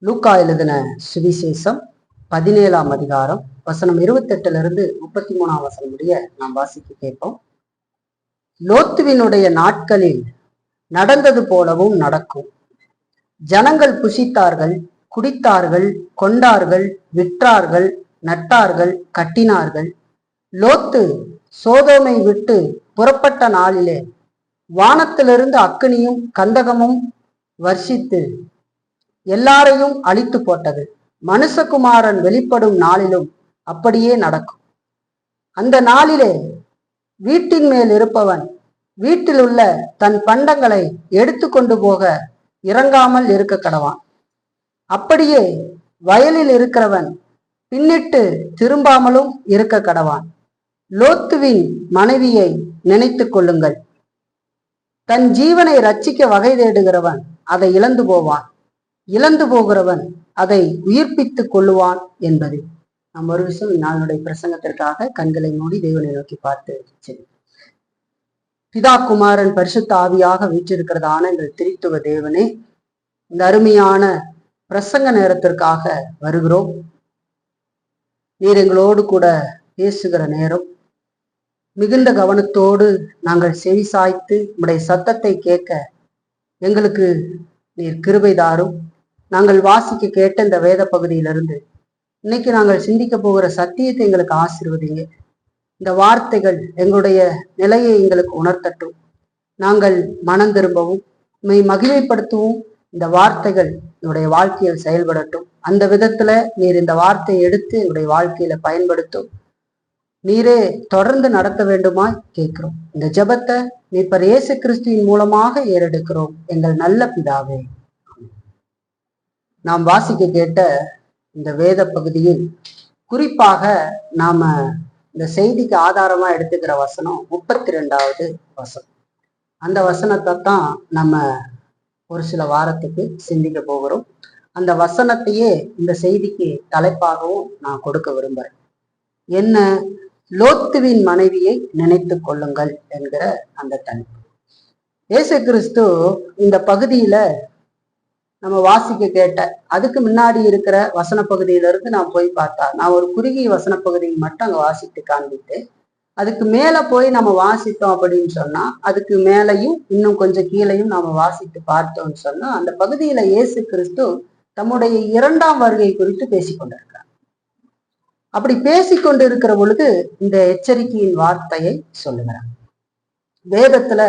லூக்கா எழுதின சுவிசேஷம் 17ஆம் அதிகாரம் வசனம் 28 33 வசனம் முடிய நாம் வாசிக்க கேட்போம். லோத்துவினுடைய நாட்களில் நடந்தது போலவும் நடக்கும். ஜனங்கள் புசித்தார்கள், குடித்தார்கள், கொண்டார்கள், விற்றார்கள், நட்டார்கள், கட்டினார்கள். லோத்து சோதோமை விட்டு புறப்பட்ட நாளிலே வானத்திலிருந்து அக்கினியும் கந்தகமும் வர்ஷித்து எல்லாரையும் அழித்து போட்டது. மனுஷகுமாரன் வெளிப்படும் நாளிலும் அப்படியே நடக்கும். அந்த நாளிலே வீட்டின் மேல் இருப்பவன் வீட்டில் உள்ள தன் பண்டங்களை எடுத்து கொண்டு போக இறங்காமல் இருக்க கடவான். அப்படியே வயலில் இருக்கிறவன் பின்னிட்டு திரும்பாமலும் இருக்க கடவான். லோத்துவின் மனைவியை நினைத்து கொள்ளுங்கள். தன் ஜீவனை ரட்சிக்க வகை தேடுகிறவன் அதை இழந்து போவான், இழந்து போகிறவன் அதை உயிர்ப்பித்துக் கொள்ளுவான் என்பது. நாம் ஒரு விஷயம் இந்நாளுடைய பிரசங்கத்திற்காக கண்களை மூடி தேவனை நோக்கி பார்த்து சரி. பிதா குமாரன் பரிசுத்த ஆவியாக வீற்றிருக்கிறதான எங்கள் திரித்துவ தேவனே, இந்த அருமையான பிரசங்க நேரத்திற்காக வருகிறோம். நீர் எங்களோடு கூட பேசுகிற நேரம் மிகுந்த கவனத்தோடு நாங்கள் செவி சாய்த்து உம்முடைய சத்தத்தை கேட்க எங்களுக்கு நீர் கிருபை தாரும். நாங்கள் வாசிக்க கேட்ட இந்த வேத பகுதியிலிருந்து இன்னைக்கு நாங்கள் சிந்திக்க போகிற சத்தியத்தை எங்களுக்கு ஆசீர்வதிங்க. இந்த வார்த்தைகள் எங்களுடைய நிலையை எங்களுக்கு உணர்த்தட்டும். நாங்கள் மனம் திரும்பவும் மகிமைப்படுத்தவும் இந்த வார்த்தைகள் என்னுடைய வாழ்க்கையில் செயல்படட்டும். அந்த விதத்துல நீர் இந்த வார்த்தையை எடுத்து என்னுடைய வாழ்க்கையில பயன்படுத்தும். நீரே தொடர்ந்து நடத்த வேண்டுமாய் கேட்கிறோம். இந்த ஜெபத்தை நீர் இயேசு கிறிஸ்துவின் மூலமாக ஏறெடுக்கிறோம் எங்கள் நல்ல பிதாவே. நாம் வாசிக்க கேட்ட இந்த வேத பகுதியில் குறிப்பாக நாம இந்த செய்திக்கு ஆதாரமா எடுத்துக்கிற வசனம் 32வது வசனம். அந்த வசனத்தை தான் நம்ம ஒரு சில வாரத்துக்கு சிந்திக்க போகிறோம். அந்த வசனத்தையே இந்த செய்திக்கு தலைப்பாகவும் நான் கொடுக்க விரும்புறேன். என்ன? லோத்துவின் மனைவியை நினைத்து கொள்ளுங்கள் என்கிற அந்த தலைப்பு. இயேசு கிறிஸ்து இந்த பகுதியில நம்ம வாசிக்க கேட்ட அதுக்கு முன்னாடி இருக்கிற வசன பகுதியிலிருந்து நான் போய் பார்த்தா, நான் ஒரு குறுகிய வசன பகுதியை மட்டும் அங்க வாசித்து காண்பிட்டு அதுக்கு மேல போய் நம்ம வாசித்தோம் அப்படின்னு சொன்னா, அதுக்கு மேலையும் இன்னும் கொஞ்சம் கீழையும் நாம வாசித்து பார்த்தோம்னு சொன்னா, அந்த பகுதியில இயேசு கிறிஸ்து தம்முடைய 2ஆம் வருகை குறித்து பேசிக்கொண்டிருக்கிறார். அப்படி பேசிக்கொண்டு இருக்கிற பொழுது இந்த எச்சரிக்கையின் வார்த்தையை சொல்லுகிறார். வேதத்துல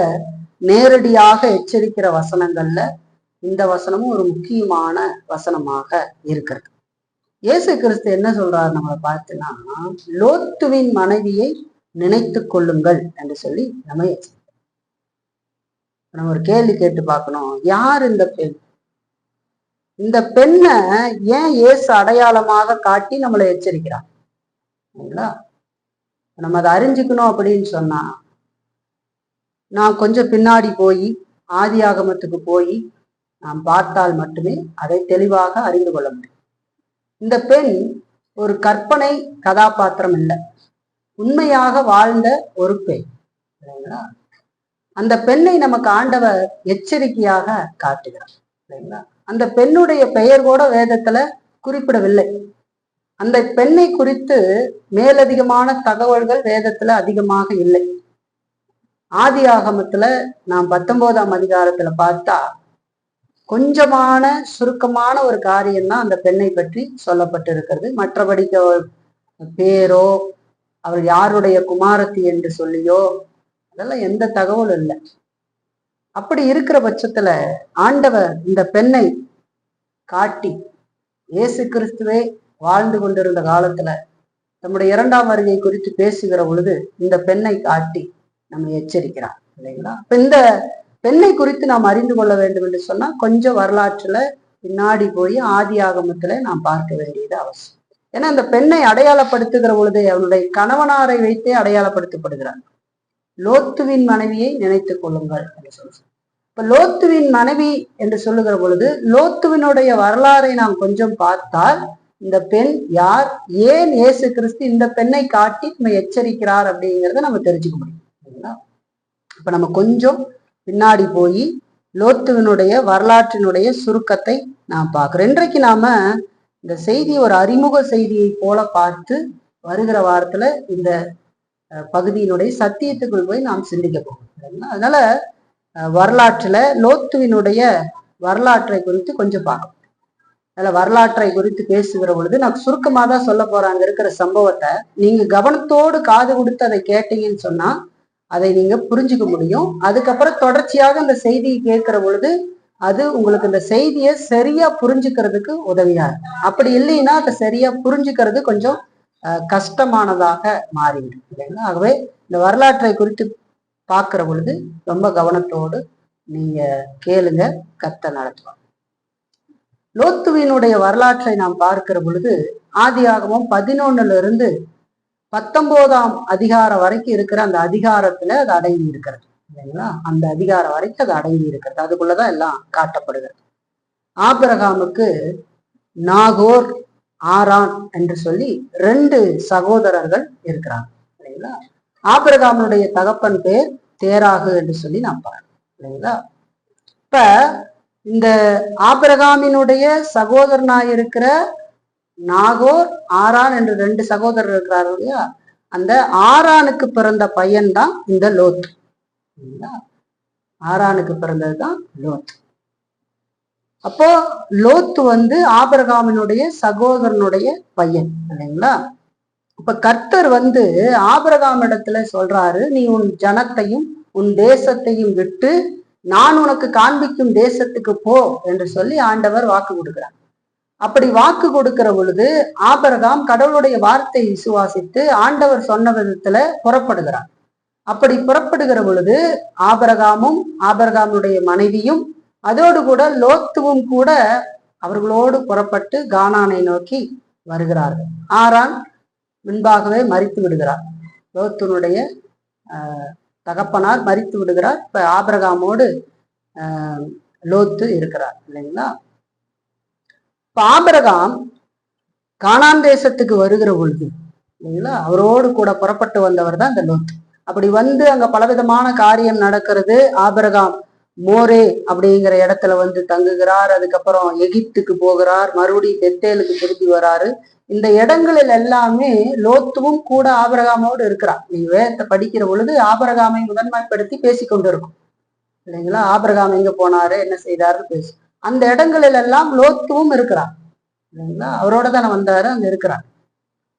நேரடியாக எச்சரிக்கிற வசனங்கள்ல இந்த வசனமும் ஒரு முக்கியமான வசனமாக இருக்கிறது. இயேசு கிறிஸ்து என்ன சொல்றாரு நம்மளை பார்த்துன்னா, லோத்துவின் மனைவியை நினைத்து கொள்ளுங்கள் என்று சொல்லி நம்ம ஒரு கேள்வி கேட்டு பார்க்கணும். யார் இந்த பெண்? இந்த பெண்ணை ஏன் இயேசு அடையாளமாக காட்டி நம்மளை எச்சரிக்கிறார்? நம்ம அதை அறிஞ்சுக்கணும் அப்படின்னு சொன்னா, நான் கொஞ்சம் பின்னாடி போய் ஆதியாகமத்துக்கு போய் நாம் பார்த்தால் மட்டுமே அதை தெளிவாக அறிந்து கொள்ள முடியும். இந்த பெண் ஒரு கற்பனை கதாபாத்திரம் இல்லை, உண்மையாக வாழ்ந்த ஒரு பெண். அந்த பெண்ணை நமக்கு ஆண்டவர் எச்சரிக்கையாக காட்டுகிறார். அந்த பெண்ணுடைய பெயர் கூட வேதத்துல குறிப்பிடவில்லை. அந்த பெண்ணை குறித்து மேலதிகமான தகவல்கள் வேதத்துல அதிகமாக இல்லை. ஆதி ஆகமத்துல நாம் 19ஆம் அதிகாரத்துல பார்த்தா கொஞ்சமான சுருக்கமான ஒரு காரியம்தான் அந்த பெண்ணை பற்றி சொல்லப்பட்டு இருக்கிறது. மற்றபடிக்கு பேரோ அவள் யாருடைய குமாரத்தி என்று சொல்லியோ அதெல்லாம் எந்த தகவலும் இல்லை. அப்படி இருக்கிற பட்சத்துல ஆண்டவர் இந்த பெண்ணை காட்டி, இயேசு கிறிஸ்துவே வாழ்ந்து கொண்டிருந்த காலத்துல நம்முடைய 2ஆம் வருகை குறித்து பேசுகிற பொழுது இந்த பெண்ணை காட்டி நம்ம எச்சரிக்கிறார் இல்லைங்களா? இப்ப இந்த பெண்ணை குறித்து நாம் அறிந்து கொள்ள வேண்டும் என்று சொன்னா கொஞ்சம் வரலாற்றுல பின்னாடி போய் ஆதி ஆகமத்துல நாம் பார்க்க வேண்டியது அவசியம். ஏன்னா இந்த பெண்ணை அடையாளப்படுத்துகிற பொழுது அவனுடைய கணவனாரை வைத்தே அடையாளப்படுத்தப்படுகிறார். லோத்துவின் மனைவியை நினைத்து கொள்ளுங்கள் என்று சொல்லுங்க. இப்ப லோத்துவின் மனைவி என்று சொல்லுகிற பொழுது லோத்துவினுடைய வரலாறை நாம் கொஞ்சம் பார்த்தால் இந்த பெண் யார், ஏன் இயேசு கிறிஸ்து இந்த பெண்ணை காட்டி நம்ம எச்சரிக்கிறார் அப்படிங்கிறத நம்ம தெரிஞ்சுக்க முடியும். இப்ப நம்ம கொஞ்சம் பின்னாடி போய் லோத்துவினுடைய வரலாற்றினுடைய சுருக்கத்தை நாம் பார்க்கிறோம். இன்றைக்கு நாம இந்த செய்தி ஒரு அறிமுக செய்தியை போல பார்த்து வருகிற வாரத்துல இந்த பகுதியினுடைய சத்தியத்துக்குள் போய் நாம் சிந்திக்க போகிறோம். அதனால வரலாற்றுல லோத்துவினுடைய வரலாற்றை குறித்து கொஞ்சம் பார்க்கணும். அதில் வரலாற்றை குறித்து பேசுகிற பொழுது நான் சுருக்கமாக தான் சொல்ல போறேன். அங்க இருக்கிற சம்பவத்தை நீங்க கவனத்தோடு காது கொடுத்து அதை கேட்டீங்கன்னு சொன்னா அதை நீங்க புரிஞ்சுக்க முடியும். அதுக்கப்புறம் தொடர்ச்சியாக அந்த செய்தியை கேட்கிற பொழுது அது உங்களுக்கு இந்த செய்தியை சரியா புரிஞ்சுக்கிறதுக்கு உதவியா இருக்கும். அப்படி இல்லைன்னா அதை சரியா புரிஞ்சுக்கிறது கொஞ்சம் கஷ்டமானதாக மாறிவிடும் இல்லைங்களா? ஆகவே இந்த வரலாற்றை குறித்து பார்க்கிற பொழுது ரொம்ப கவனத்தோடு நீங்க கேளுங்க, கர்த்தர் நடத்துவாங்க. லோத்துவினுடைய வரலாற்றை நாம் பார்க்கிற பொழுது ஆதியாகமம் 11 19 அதிகாரம் வரைக்கும் இருக்கிற அந்த அதிகாரத்துல அது அடங்கி இருக்கிறது இல்லைங்களா? அந்த அதிகாரம் வரைக்கும் அது அடங்கி இருக்கிறது. அதுக்குள்ளதான் எல்லாம் காட்டப்படுகிறது. ஆபிரகாமுக்கு நாகோர், ஆரான் என்று சொல்லி 2 சகோதரர்கள் இருக்கிறாங்க இல்லைங்களா? ஆபிரகாமுடைய தகப்பன் பேர் தேராகு என்று சொல்லி நான் பார்க்கிறேன் இல்லைங்களா? இப்ப இந்த ஆபிரகாமினுடைய சகோதரனாயிருக்கிற நாகோர், ஆரான் என்று 2 சகோதரர் இருக்கிறார்கள் இல்லையா? அந்த ஆரானுக்கு பிறந்த பையன் தான் இந்த லோத். ஆரானுக்கு பிறந்ததுதான் லோத். அப்போ லோத்து ஆபிரகாமினுடைய சகோதரனுடைய பையன் இல்லைங்களா? இப்ப கர்த்தர் ஆபிரகாம் இடத்துல சொல்றாரு, நீ உன் ஜனத்தையும் உன் தேசத்தையும் விட்டு நான் உனக்கு காண்பிக்கும் தேசத்துக்கு போ என்று சொல்லி ஆண்டவர் வாக்கு கொடுக்கிறார். அப்படி வாக்கு கொடுக்கிற பொழுது ஆபிரகாம் கடவுளுடைய வார்த்தையை விசுவாசித்து ஆண்டவர் சொன்ன விதத்துல புறப்படுகிறார். அப்படி புறப்படுகிற பொழுது ஆபிரகாமும் ஆபிரகாமுடைய மனைவியும் அதோடு கூட லோத்துவும் கூட அவர்களோடு புறப்பட்டு கானானை நோக்கி வருகிறார்கள். ஆரான் முன்பாகவே மரித்து விடுகிறார். லோத்துனுடைய தகப்பனார் மரித்து விடுகிறார். இப்ப ஆபிரகாமோடு லோத்து இருக்கிறார் இல்லைங்களா? இப்ப ஆபிரகாம் கானான் தேசத்துக்கு வருகிற பொழுது இல்லைங்களா, அவரோடு கூட புறப்பட்டு வந்தவர் தான் இந்த லோத்து. அப்படி அங்க பலவிதமான காரியம் நடக்கிறது. ஆபிரகாம் மோரே அப்படிங்கிற இடத்துல தங்குகிறார். அதுக்கப்புறம் எகிப்துக்கு போகிறார். மறுபடியும் பெத்தேலுக்கு திரும்பி வராரு. இந்த இடங்களில் எல்லாமே லோத்துவும் கூட ஆபிரகாமோடு இருக்கிறார். நீங்க வேதத்தை படிக்கிற பொழுது ஆபிரகாமை முதன்மைப்படுத்தி பேசிக்கொண்டு இருக்கும் இல்லைங்களா? ஆபிரகாம் எங்க போனாரு, என்ன செய்தாருன்னு பேசு. அந்த இடங்களில் எல்லாம் லோத்துவும் இருக்கிறார் இல்லைங்களா? அவரோட தானே வந்தாரு, அங்க இருக்கிறார்.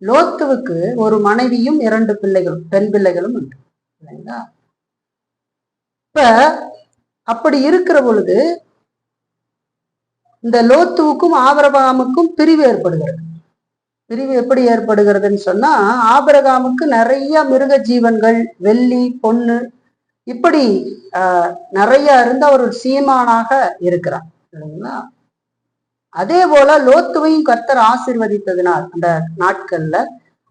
லோத்துவுக்கு ஒரு மனைவியும் 2 பிள்ளைகளும், பெண் பிள்ளைகளும் உண்டு இல்லைங்களா? இப்ப அப்படி இருக்கிற பொழுது இந்த லோத்துவுக்கும் ஆபிரகாமுக்கும் பிரிவு ஏற்படுகிறது. பிரிவு எப்படி ஏற்படுகிறதுன்னு சொன்னா, ஆபிரகாமுக்கு நிறைய மிருக ஜீவன்கள், வெள்ளி, பொண்ணு இப்படி நிறைய இருந்து அவர் ஒரு சீமானாக இருக்கிறார் இல்லைங்களா? அதே போல லோத்துவையும் கர்த்தர் ஆசிர்வதித்ததுனால், அந்த நாட்கள்ல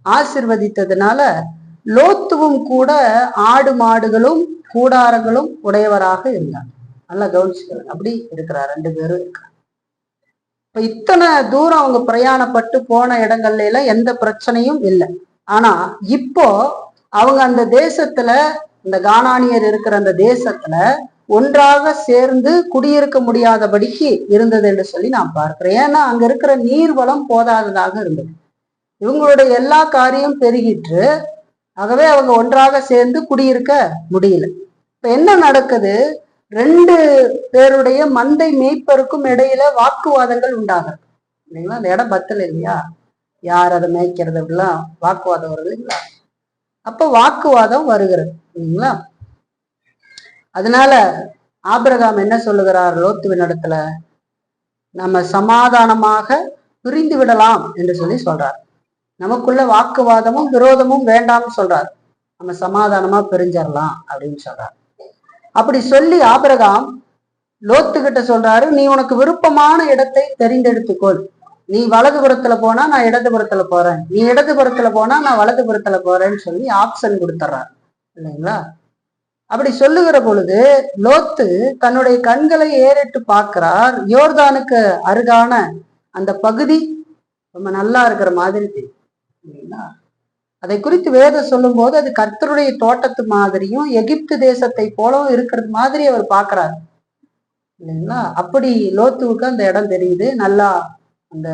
ஆசிர்வதித்ததுனால லோத்துவும் கூட ஆடு மாடுகளும் கூடாரங்களும் உடையவராக இருந்தார். நல்லா கவனிச்சுக்கிறார். அப்படி இருக்கிறார். 2 பேரும் இருக்கிறார். இப்ப இத்தனை தூரம் அவங்க பிரயாணப்பட்டு போன இடங்கள்ல எல்லாம் எந்த பிரச்சனையும் இல்லை. ஆனா இப்போ அவங்க அந்த தேசத்துல, இந்த கானானியர் இருக்கிற அந்த தேசத்துல ஒன்றாக சேர்ந்து குடியிருக்க முடியாதபடிக்கு இருந்தது என்று சொல்லி நான் பார்க்கிறேன். ஏன்னா அங்க இருக்கிற நீர்வளம் போதாததாக இருந்தது. இவங்களுடைய எல்லா காரியம் பெருகிற்று. ஆகவே அவங்க ஒன்றாக சேர்ந்து குடியிருக்க முடியல. இப்ப என்ன நடக்குது, 2 பேருடைய மந்தை மேய்ப்பருக்கும் இடையில வாக்குவாதங்கள் உண்டாகிறது இல்லைங்களா? அந்த இடம் பத்தல இல்லையா, யார் அதை மேய்க்கிறது அப்படிலாம் வாக்குவாதம் வருது இல்லைங்களா? அப்ப வாக்குவாதம் வருகிறது இல்லைங்களா? அதனால ஆபிரகாம் என்ன சொல்லுகிறார் லோத்துவின் இடத்துல, நம்ம சமாதானமாக பிரிந்து விடலாம் என்று சொல்லி சொல்றார். நமக்குள்ள வாக்குவாதமும் விரோதமும் வேண்டாம்னு சொல்றார். நம்ம சமாதானமா பிரிஞ்சிடலாம் அப்படின்னு சொல்றார். அப்படி சொல்லி ஆபிரகாம் லோத்துக்கிட்ட சொல்றாரு, நீ உனக்கு விருப்பமான இடத்தை தெரிந்தெடுத்துக்கொள். நீ வலதுபுறத்துல போனா நான் இடதுபுறத்துல போறேன், நீ இடதுபுறத்துல போனா நான் வலதுபுறத்துல போறேன்னு சொல்லி ஆப்ஷன் கொடுத்துட்றாரு இல்லைங்களா? அப்படி சொல்லுகிற பொழுது லோத்து தன்னுடைய கண்களை ஏறிட்டு பார்க்கிறார். யோர்தானுக்கு அருகான அந்த பகுதி ரொம்ப நல்லா இருக்கிற மாதிரி தெரியும் இல்லைங்களா? அதை குறித்து வேதம் சொல்லும் போது அது கர்த்தருடைய தோட்டத்து மாதிரியும் எகிப்து தேசத்தை போலவும் இருக்கிறது மாதிரி அவர் பார்க்கிறார். இல்லைங்களா? அப்படி லோத்துவுக்கு அந்த இடம் தெரியுது, நல்லா அந்த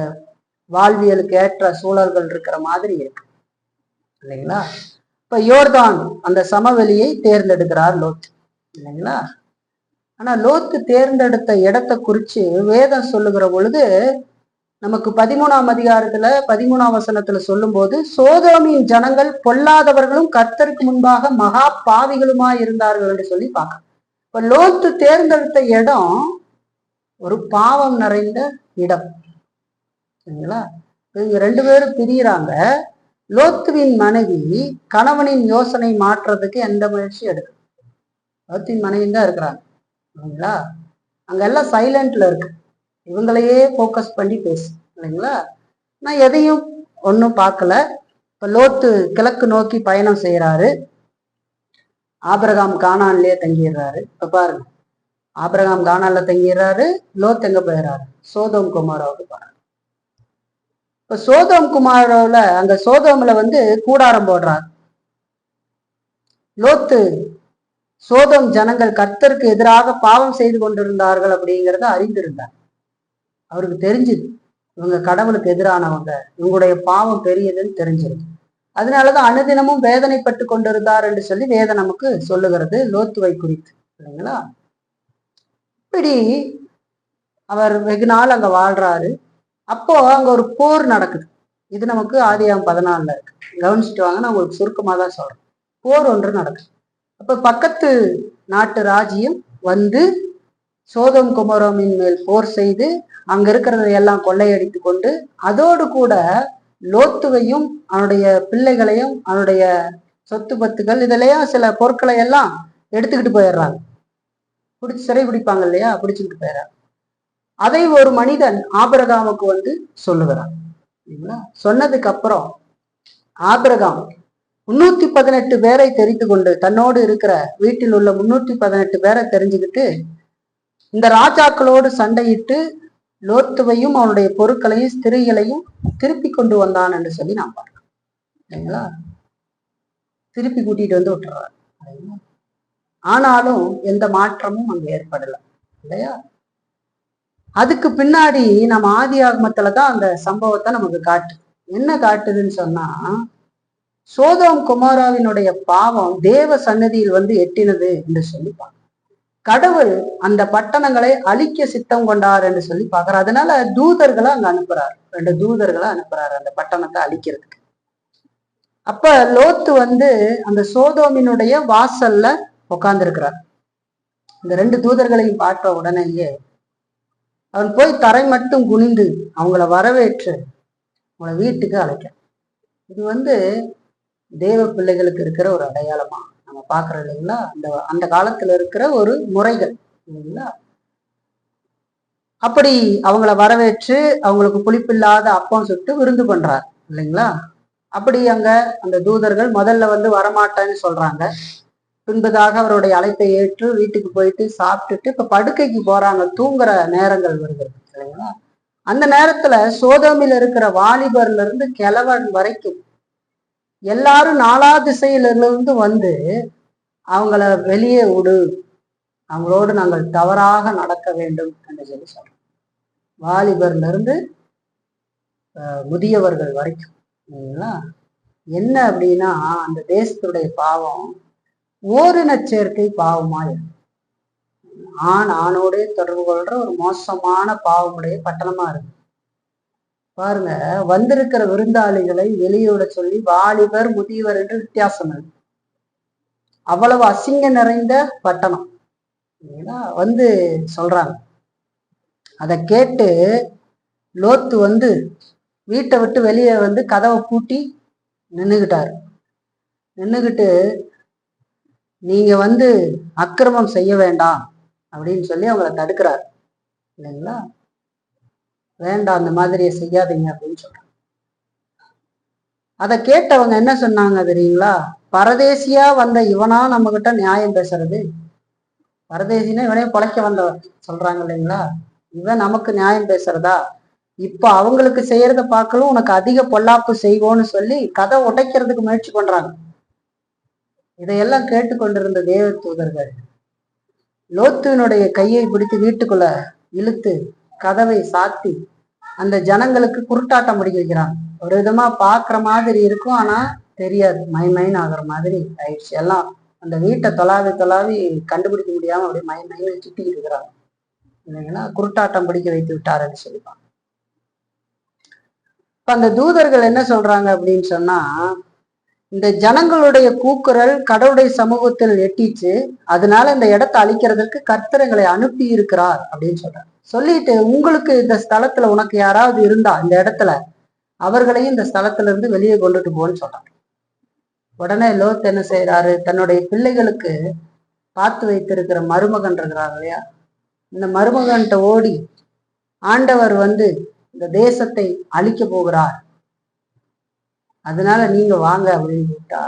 வாழ்வியலுக்கு ஏற்ற சூழல்கள் இருக்கிற மாதிரி இருக்கு இல்லைங்களா? இப்ப யோர்தான் அந்த சமவெளியை தேர்ந்தெடுக்கிறார் லோத்து இல்லைங்களா? ஆனா லோத்து தேர்ந்தெடுத்த இடத்தை குறிச்சு வேதம் சொல்லுகிற பொழுது நமக்கு 13ஆம் அதிகாரத்துல 13ஆம் வசனத்துல சொல்லும் போது சோதோமின் ஜனங்கள் பொல்லாதவர்களும் கர்த்தருக்கு முன்பாக மகா பாவிகளுமா இருந்தார்கள் என்று சொல்லி பார்க்க. இப்ப லோத்து தேர்ந்தெடுத்த இடம் ஒரு பாவம் நிறைந்த இடம் சரிங்களா? இவங்க 2 பேரும் பிரியறாங்க. லோத்துவின் மனைவி கணவனின் யோசனை மாற்றுறதுக்கு எந்த முயற்சியும் எடுக்கு. லோத்துவின் மனைவி தான் இருக்கிறாங்க இல்லைங்களா? அங்கெல்லாம் சைலண்ட்ல இருக்கு, இவங்களையே போக்கஸ் பண்ணி பேசு இல்லைங்களா? நான் எதையும் ஒன்றும் பார்க்கல. இப்ப லோத்து கிழக்கு நோக்கி பயணம் செய்யறாரு. ஆபிரகாம் கானான்லயே தங்கிடுறாரு. இப்ப பாருங்க, ஆபிரகாம் கானான்ல தங்கிடுறாரு, லோத் எங்க போயிடுறாரு? சோதோம் குமாராவுக்கு போறாரு. இப்ப சோதோம் குமாரோல அந்த சோதோம்ல கூடாரம் போடுறார் லோத்து. சோதோம் ஜனங்கள் கர்த்தருக்கு எதிராக பாவம் செய்து கொண்டிருந்தார்கள் அப்படிங்கிறத அறிந்திருந்தார். அவருக்கு தெரிஞ்சுது இவங்க கடவுளுக்கு எதிரானவங்க, இவங்களுடைய பாவம் பெரியதுன்னு தெரிஞ்சிருக்கு. அதனாலதான் அனுதினமும் வேதனைப்பட்டு கொண்டிருந்தார் என்று சொல்லி வேதம் நமக்கு சொல்லுகிறது லோத்துவை குறித்து இல்லைங்களா? இப்படி அவர் வெகு நாள் அங்க வாழ்றாரு. அப்போ அங்க ஒரு போர் நடக்குது. இது நமக்கு ஆதியாகமம் 14 இருக்கு, கவனிச்சுட்டு வாங்க, நான் உங்களுக்கு சுருக்கமா தான் சொல்றேன். போர் ஒன்று நடக்குது. அப்ப பக்கத்து நாட்டு ராஜ்யம் சோதோம் குமரோமின் மேல் போர் செய்து அங்க இருக்கிறத எல்லாம் கொள்ளையடித்து கொண்டு அதோடு கூட லோத்துவையும் அவனுடைய பிள்ளைகளையும் அவனுடைய சொத்து பத்துகள் இதெல்லாம் சில பொருட்களை எல்லாம் எடுத்துக்கிட்டு போயிடுறாங்க. சிறை பிடிப்பாங்க இல்லையா, பிடிச்சுக்கிட்டு போயிடுறாங்க. அதை ஒரு மனிதன் ஆபிரகாமுக்கு சொல்லுகிறான். சொன்னதுக்கு அப்புறம் ஆபிரகாம் 318 பேரை தெரிந்து கொண்டு தன்னோடு இருக்கிற வீட்டில் உள்ள 318 பேரை தெரிஞ்சுக்கிட்டு இந்த ராஜாக்களோடு சண்டையிட்டு லோத்துவையும் அவனுடைய பொருட்களையும் ஸ்திரீகளையும் திருப்பி கொண்டு வந்தான் என்று சொல்லி நான் பார்க்கிறேன் இல்லைங்களா? திருப்பி கூட்டிட்டு விட்டுறாரு. ஆனாலும் எந்த மாற்றமும் அங்க ஏற்படலை இல்லையா? அதுக்கு பின்னாடி நம்ம ஆதி ஆகமத்துலதான் அந்த சம்பவத்தை நமக்கு காட்டு. என்ன காட்டுதுன்னு சொன்னா, சோதோம் குமாராவினுடைய பாவம் தேவ சன்னதியில் எட்டினது என்று சொல்லி பார்க்க. கடவுள் அந்த பட்டணங்களை அழிக்க சித்தம் கொண்டார் என்று சொல்லி பார்க்கிறார். அதனால தூதர்களை அங்க அனுப்புறாரு, 2 தூதர்களை அனுப்புறாரு அந்த பட்டணத்தை அழிக்கிறதுக்கு. அப்ப லோத்து அந்த சோதோமினுடைய வாசல்ல உட்கார்ந்து இருக்கிறார். இந்த 2 தூதர்களையும் பார்த்த உடனேயே அவன் போய் தரை மட்டும் குனிந்து அவங்கள வரவேற்று அவங்கள வீட்டுக்கு அழைக்க. இது தேவ பிள்ளைகளுக்கு இருக்கிற ஒரு அடையாளமா நம்ம பாக்குறோம் இல்லைங்களா? அந்த காலத்துல இருக்கிற ஒரு முறைகள் இல்லைங்களா? அப்படி அவங்கள வரவேற்று அவங்களுக்கு புளிப்பில்லாத அப்பம் சுட்டு விருந்து பண்றார் இல்லைங்களா? அப்படி அங்க அந்த தூதர்கள் முதல்ல வரமாட்டேன்னு சொல்றாங்க. பின்பதாக அவருடைய அழைப்பை ஏற்று வீட்டுக்கு போயிட்டு சாப்பிட்டுட்டு இப்ப படுக்கைக்கு போறாங்க. தூங்குற நேரங்கள் வருகிறது இல்லைங்களா? அந்த நேரத்துல சோதோமில் இருக்கிற வாலிபர்ல இருந்து கிழவன் வரைக்கும் எல்லாரும் 4 திசையிலிருந்து அவங்கள வெளியே விடு, அவங்களோடு நாங்கள் தவறாக நடக்க வேண்டும் என்று சொல்லி சொல்றோம். வாலிபர்ல இருந்து முதியவர்கள் வரைக்கும் இல்லைங்களா? என்ன அப்படின்னா அந்த தேசத்துடைய பாவம் ஓரின சேர்க்கை பாவமா இருக்கு. ஆணோட தொடர்பு கொள்ற ஒரு மோசமான பாவமுடைய பட்டணமா இருக்கு. பாருங்க, வந்திருக்கிற விருந்தாளிகளை வெளியோட சொல்லி வாலிபர் முதியவர் என்று வித்தியாசம் இருக்கு. அவ்வளவு அசிங்க நிறைந்த பட்டணம் சொல்றாங்க. அதை கேட்டு லோத்து வீட்டை விட்டு வெளியே கதவை பூட்டி நின்னுகிட்டாரு. நின்னுகிட்டு நீங்க அக்கிரமம் செய்ய வேண்டாம் அப்படின்னு சொல்லி அவங்கள தடுக்கிறார் இல்லைங்களா? வேண்டாம், அந்த மாதிரியை செய்யாதீங்க அப்படின்னு சொல்றாங்க. அதை கேட்டவங்க என்ன சொன்னாங்க தெரியுங்களா? பரதேசியா வந்த இவனா நம்ம கிட்ட நியாயம் பேசுறது? பரதேசினா இவனே பொழைக்க வந்தவர் சொல்றாங்க இல்லைங்களா? இவன் நமக்கு நியாயம் பேசுறதா? இப்ப அவங்களுக்கு செய்யறத பார்க்கலும் உனக்கு அதிக பொல்லாப்பு செய்வோன்னு சொல்லி கதை உடைக்கிறதுக்கு முயற்சி பண்றாங்க. இதையெல்லாம் கேட்டுக்கொண்டிருந்த தேவ தூதர்கள் லோத்துவினுடைய கையை பிடித்து வீட்டுக்குள்ள இழுத்து கதவை சாத்தி அந்த ஜனங்களுக்கு குருட்டாட்டம் முடிக்க வைக்கிறாங்க. ஒரு விதமா பாக்குற மாதிரி இருக்கும், ஆனா தெரியாது, மைன் ஆகுற மாதிரி ஆயிடுச்சு. எல்லாம் அந்த வீட்டை தொலாவி கண்டுபிடிக்க முடியாம அப்படியே மைன்னு சுத்திக்கிட்டு இருக்கிறாங்க இல்லைங்களா. குருட்டாட்டம் பிடிக்க வைத்து விட்டாருன்னு சொல்லிப்பாங்க. இப்ப அந்த தூதர்கள் என்ன சொல்றாங்க அப்படின்னு சொன்னா, இந்த ஜனங்களுடைய கூக்குரல் கடவுளுடைய சமூகத்தில் எட்டிச்சு, அதனால இந்த இடத்தை அழிக்கிறதுக்கு கர்த்தர்களை அனுப்பி இருக்கிறார் அப்படின்னு சொல்றாங்க. சொல்லிட்டு, உங்களுக்கு இந்த ஸ்தலத்துல உனக்கு யாராவது இருந்தா இந்த இடத்துல அவர்களையும் இந்த ஸ்தலத்துல இருந்து வெளியே கொண்டுட்டு போன்னு சொல்றாங்க. உடனே லோத் என்ன செய்யறாரு, தன்னுடைய பிள்ளைகளுக்கு பார்த்து வைத்திருக்கிற மருமகன் இருக்கிறார் இல்லையா, இந்த மருமகன்கிட்ட ஓடி ஆண்டவர் இந்த தேசத்தை அழிக்க போகிறார், அதனால நீங்க வாங்க அப்படின்னு கூப்பிட்டா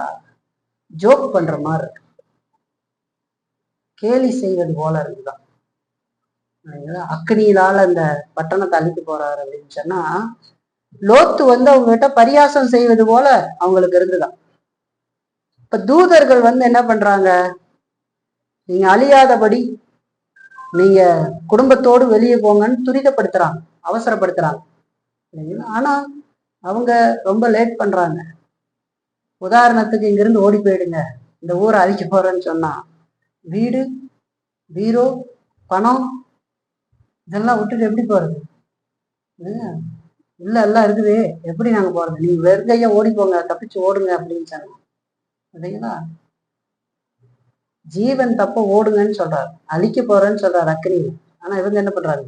ஜோக் பண்ற மாதிரி இருக்கு, கேலி செய்வது போல இருக்குதான். அக்னியிலால அந்த பட்டணத்தை அழிக்க போறாரு அப்படின்னு சொன்னா, லோத்து அவங்க கிட்ட பரியாசம் செய்வது போல அவங்களுக்கு இருந்துதான். இப்ப தூதர்கள் என்ன பண்றாங்க, நீங்க அழியாதபடி நீங்க குடும்பத்தோடு வெளியே போங்கன்னு துரிதப்படுத்துறாங்க, அவசரப்படுத்துறாங்க. ஆனா அவங்க ரொம்ப லேட் பண்றாங்க. உதாரணத்துக்கு இங்கிருந்து ஓடி போயிடுங்க, இந்த ஊரை அழிக்க போறேன்னு சொன்னா வீடு பீரோ பணம் இதெல்லாம் விட்டுட்டு எப்படி போறது, இல்ல எல்லாம் இருக்குது, எப்படி நாங்க போறது, நீங்க வெறுங்கையா ஓடி போங்க, தப்பிச்சு ஓடுங்க அப்படின்னு சொன்னாங்க இல்லைங்களா. ஜீவன் தப்ப ஓடுங்கன்னு சொல்றாரு, அழிக்க போறேன்னு சொல்றாரு அக்னியில. ஆனா இவங்க என்ன பண்றாரு,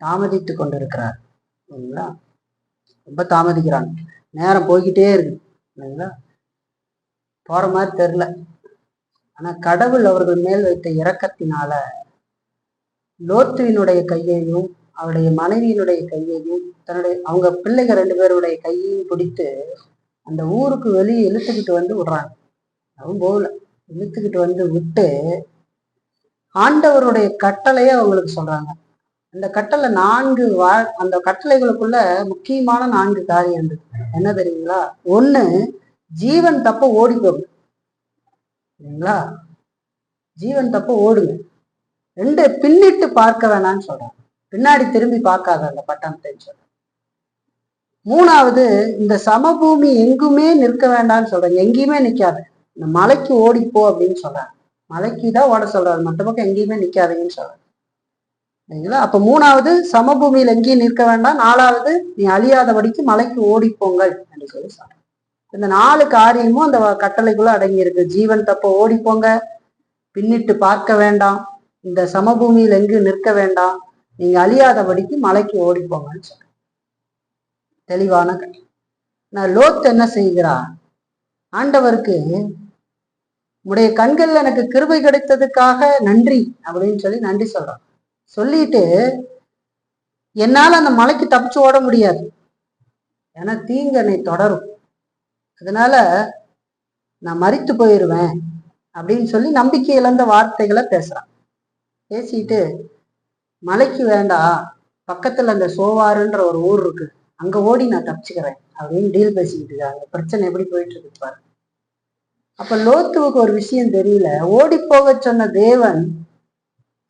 தாமதித்து கொண்டு இருக்கிறார் இல்லைங்களா. ரொம்ப தாமதிக்கிறாங்க, நேரம் போய்கிட்டே இருக்கு இல்லைங்களா, போற மாதிரி தெரியல. ஆனா கடவுள் அவர்கள் மேல் வைத்த இரக்கத்தினால லோத்துவினுடைய கையையும் அவருடைய மனைவியினுடைய கையையும் அவங்க பிள்ளைகள் 2 பேருடைய கையையும் பிடித்து அந்த ஊருக்கு வெளியே இழுத்துக்கிட்டு விடுறாங்க. அவன் போகல, இழுத்துக்கிட்டு விட்டு ஆண்டவருடைய கட்டளையை அவங்களுக்கு சொல்றாங்க. அந்த கட்டளை 4 அந்த கட்டளைகளுக்குள்ள முக்கியமான 4 காரியம் இருந்தது. என்ன தெரியுங்களா, 1 ஜீவன் தப்ப ஓடி போகும் இல்லைங்களா, ஜீவன் தப்ப ஓடுங்க. 2 பின்னிட்டு பார்க்க வேணாம்னு சொல்றாங்க, பின்னாடி திரும்பி பார்க்காத அந்த பட்டணத்தை சொல்ற. 3வது இந்த சமபூமி எங்குமே நிற்க வேண்டாம்னு சொல்றாங்க, எங்கேயுமே நிக்காது, இந்த மலைக்கு ஓடிப்போ அப்படின்னு சொல்றாங்க. மலைக்கு தான் ஓட சொல்றாரு, மற்ற பக்கம் எங்கேயுமே நிக்காதீங்கன்னு சொல்றாங்க சரிங்களா. அப்ப 3வது சமபூமியில் எங்கேயும் நிற்க வேண்டாம், 4வது நீ அழியாதபடிக்கு மலைக்கு ஓடிப்போங்கள் என்று சொல்லி சொல்றாங்க. இந்த 4 காரியமும் அந்த கட்டளைக்குள்ள அடங்கி இருக்கு. ஜீவன் தப்ப ஓடிப்போங்க, பின்னிட்டு பார்க்க வேண்டாம், இந்த சமபூமியில் எங்கு நிற்க வேண்டாம், நீங்க அழியாதபடிக்கு மலைக்கு ஓடிப்போங்கன்னு சொல்ற தெளிவான கட்டளை. நான் லோத் என்ன செய்கிறான், ஆண்டவருக்கு உடைய கண்கள் எனக்கு கிருபை கிடைத்ததுக்காக நன்றி அப்படின்னு சொல்லி நன்றி சொல்றான். சொல்லிட்டு, என்னால அந்த மலைக்கு தப்பிச்சு ஓட முடியாது, ஏன்னா தீங்கு என்னை தொடரும், அதனால நான் மரித்து போயிடுவேன் அப்படின்னு சொல்லி நம்பிக்கை இழந்த வார்த்தைகளை பேசுறான். பேசிட்டு, மலைக்கு வேண்டாம், பக்கத்துல அந்த சோவாருன்ற ஒரு ஊர் இருக்கு, அங்க ஓடி நான் தப்பிச்சுக்கிறேன் அப்படின்னு டீல் பேசிக்கிட்டு இருக்காங்க. பிரச்சனை எப்படி போயிட்டு இருக்கு பாரு. அப்ப லோத்துவுக்கு ஒரு விஷயம் தெரியல, ஓடி போக சொன்ன தேவன்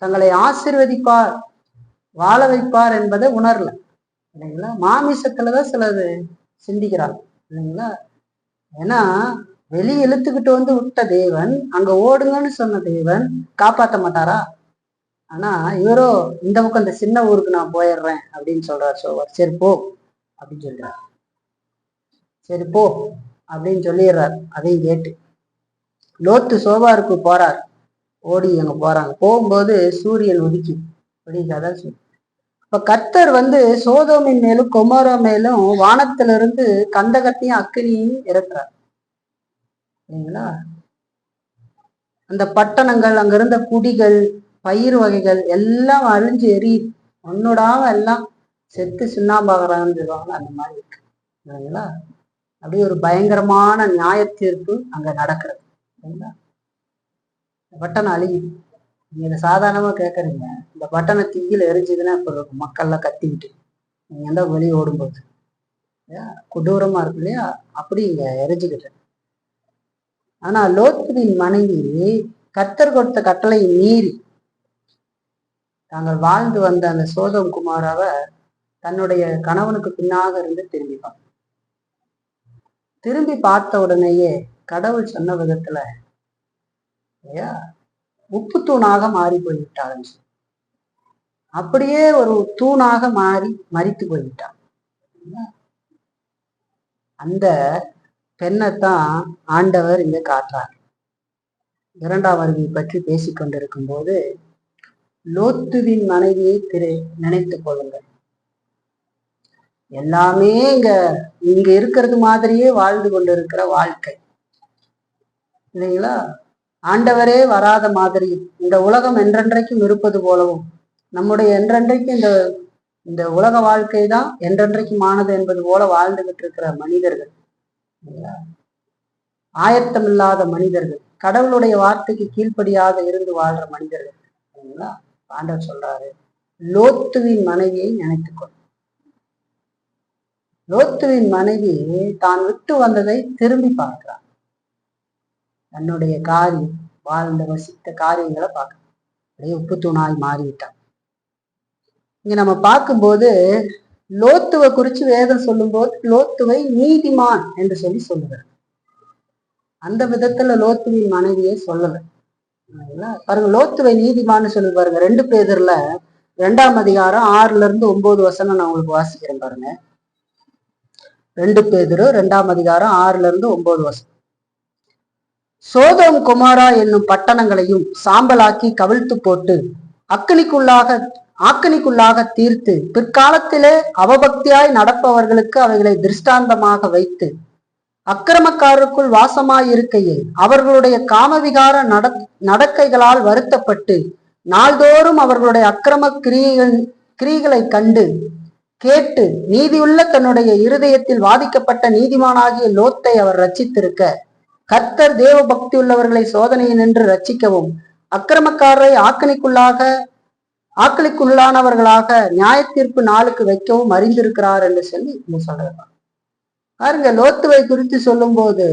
தங்களை ஆசீர்வதிப்பார், வாழ வைப்பார் என்பதை உணரல இல்லைங்களா. மாமிசத்துலதான் சிலது சிந்திக்கிறாங்க இல்லைங்களா. ஏன்னா வெளியே இழுத்துக்கிட்டு விட்ட தேவன், அங்க ஓடுங்கன்னு சொன்ன தேவன் காப்பாற்ற மாட்டாரா. ஆனா இவரோ இந்த பக்கம் இந்த சின்ன ஊருக்கு நான் போயிடுறேன் அப்படின்னு சொல்றாரு சோவார். சரி போ அப்படின்னு சொல்றாரு, சரி போ அப்படின்னு சொல்லிடுறாரு. அதையும் கேட்டு லோத்து சோவாருக்கு போறார், ஓடி அங்க போறாங்க. போகும்போது சூரியன் உதிக்கி விடிக்காதான் சொல்லி. இப்ப கர்த்தர் சோதோமின் மேலும் கொமோரா மேலும் வானத்திலிருந்து கந்தகத்தையும் அக்கினியையும் இறக்குறார் இல்லைங்களா. அந்த பட்டணங்கள், அங்க இருந்த குடிகள், பயிர் வகைகள் எல்லாம் அழிஞ்சு எரியுது, ஒன்னோடாம எல்லாம் செத்து சுண்ணாம்பாகிறான்னு சொல்லுவாங்க, அந்த மாதிரி இருக்கு இல்லைங்களா. அப்படியே ஒரு பயங்கரமான நியாய தீர்ப்பு அங்க நடக்கிறது இல்லைங்களா. பட்டணம் அழியுது. நீங்க இதை சாதாரணமா கேட்கறீங்க, இந்த பட்டணம் தீயில எரிஞ்சுதுன்னா இப்ப மக்கள்லாம் கத்திக்கிட்டு நீங்க எந்த வெளியே ஓடும்போது கொடூரமா இருக்கு இல்லையா, அப்படி இங்க எரிஞ்சுக்கிட்டு. ஆனா லோத்துவின் மனைவி கர்த்தர் கொடுத்த கட்டளை மீறி தாங்கள் வாழ்ந்து வந்த அந்த சோதம் குமாராவை தன்னுடைய கணவனுக்கு பின்னாக இருந்து திரும்பி பார்த்த உடனேயே கடவுள் சொன்ன விதத்துல உப்பு தூணாக மாறி போய்விட்டாள். அப்படியே ஒரு தூணாக மாறி மரித்து போய்விட்டான். அந்த பெண்ணைத்தான் ஆண்டவர் இங்க காட்டுறார். இரண்டாம் வருகை பற்றி பேசிக்கொண்டிருக்கும் போது லோத்துவின் மனைவியை நினைத்து கொள்ளுங்கள். எல்லாமே இங்க இருக்கிறது மாதிரியே வாழ்ந்து கொண்டிருக்கிற வாழ்க்கை இல்லைங்களா? ஆண்டவரே வராத மாதிரி இந்த உலகம் என்றென்றைக்கும் இருப்பது போலவும் நம்முடைய என்றென்றைக்கும் இந்த உலக வாழ்க்கை தான் என்றென்றைக்குமானது என்பது போல வாழ்ந்துகிட்டு இருக்கிற மனிதர்கள், ஆயத்தம் இல்லாத மனிதர்கள், கடவுளுடைய வார்த்தைக்கு கீழ்ப்படியாக இருந்து வாழ்ற மனிதர்கள் இல்லைங்களா? ஆண்டவர் சொல்றாரு, லோத்துவின் மனைவியை நினைத்துக்கொள். லோத்துவின் மனைவி தான் விட்டு வந்ததை திரும்பி பார்க்கிறார். தன்னுடைய காரியம், வாழ்ந்த வசித்த காரியங்களை பார்க்க அப்படியே உப்பு தூணாய் மாறிவிட்டான். இங்க நம்ம பார்க்கும்போது லோத்துவை குறிச்சு வேதம் சொல்லும் போது லோத்துவை நீதிமான் என்று சொல்லி சொல்லுகிறார். அந்த விதத்துல லோத்துவின் மனைவியை சொல்லல. பாருங்க, லோத்துவை நீதிமான்னு சொல்லி பாருங்க. 2 பேதுருல 2ஆம் அதிகாரம் 6-9 வசனம் நான் உங்களுக்கு வாசிக்கிறேன் பாருங்க. 2 பேதுரு 2ஆம் அதிகாரம் 6-9 வசனம். சோதோம் குமாரா என்னும் பட்டணங்களையும் சாம்பலாக்கி கவிழ்த்து போட்டு ஆக்கணிக்குள்ளாக தீர்த்து பிற்காலத்திலே அவபக்தியாய் நடப்பவர்களுக்கு அவைகளை திருஷ்டாந்தமாக வைத்து அக்கிரமக்காரருக்குள் வாசமாயிருக்கையில் அவர்களுடைய காமவிகார நடக்கைகளால் வருத்தப்பட்டு நாள்தோறும் அவர்களுடைய அக்கிரம கிரியைகளை கண்டு கேட்டு நீதியுள்ள தன்னுடைய இருதயத்தில் வாதிக்கப்பட்ட நீதிமானாகிய லோத்தை அவர் ரட்சித்திருக்க, கர்த்தர் தேவ பக்தி உள்ளவர்களை சோதனையை நின்று ரட்சிக்கவும் அக்கிரமக்காரரை ஆக்களிக்குள்ளானவர்களாக நியாய தீர்ப்பு நாளுக்கு வைக்கவும் அறிந்திருக்கிறார் என்று சொல்லி சொல்றாங்க. பாருங்க, லோத்துவை குறித்து சொல்லும் போது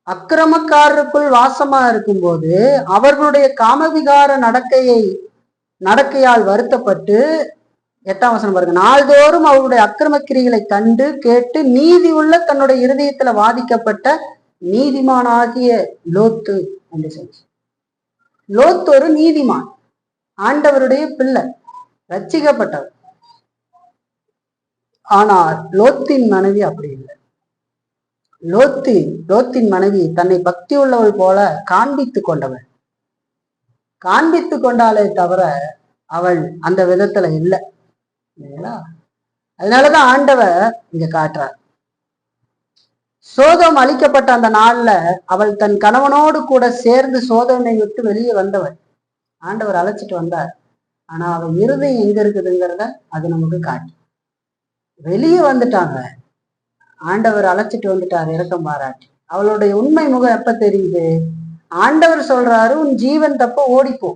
அக்கிரமக்காரருக்குள் வாசமா இருக்கும்போது அவர்களுடைய காமவிகார நடக்கையால் வருத்தப்பட்டு 8ஆம் வசனம் பாருங்க, நாள்தோறும் அவருடைய அக்கிரம கிரிகளை கண்டு கேட்டு நீதி உள்ள தன்னுடைய இருதயத்துல வாதிக்கப்பட்ட நீதிமானாகிய லோத்து என்று சொல்லி. லோத்து ஒரு நீதிமான், ஆண்டவருடைய பிள்ளை, ரட்சிக்கப்பட்டவர். ஆனால் லோத்தின் மனைவி அப்படி இல்லை. லோத்தின் மனைவி தன்னை பக்தி உள்ளவள் போல காண்பித்து கொண்டாலே தவிர அவள் அந்த விதத்துல இல்லை. அதனாலதான் ஆண்டவர் இங்க காட்டுறார். சோதோம் அழிக்கப்பட்ட அந்த நாள்ல அவள் தன் கணவனோடு கூட சேர்ந்து சோதோமை விட்டு வெளியே வந்தவள். ஆண்டவர் அழைச்சிட்டு வந்தார். ஆனா அவள் இருதயம் எங்க இருக்குதுங்கிறத அது நமக்கு காட்டு. வெளியே வந்துட்டாங்க, ஆண்டவர் அழைச்சிட்டு வந்துட்டார் இரக்கம் பாராட்டி. அவளுடைய உண்மை முகம் எப்ப தெரியுது? ஆண்டவர் சொல்றாரு, உன் ஜீவன் தப்ப ஓடிப்போ,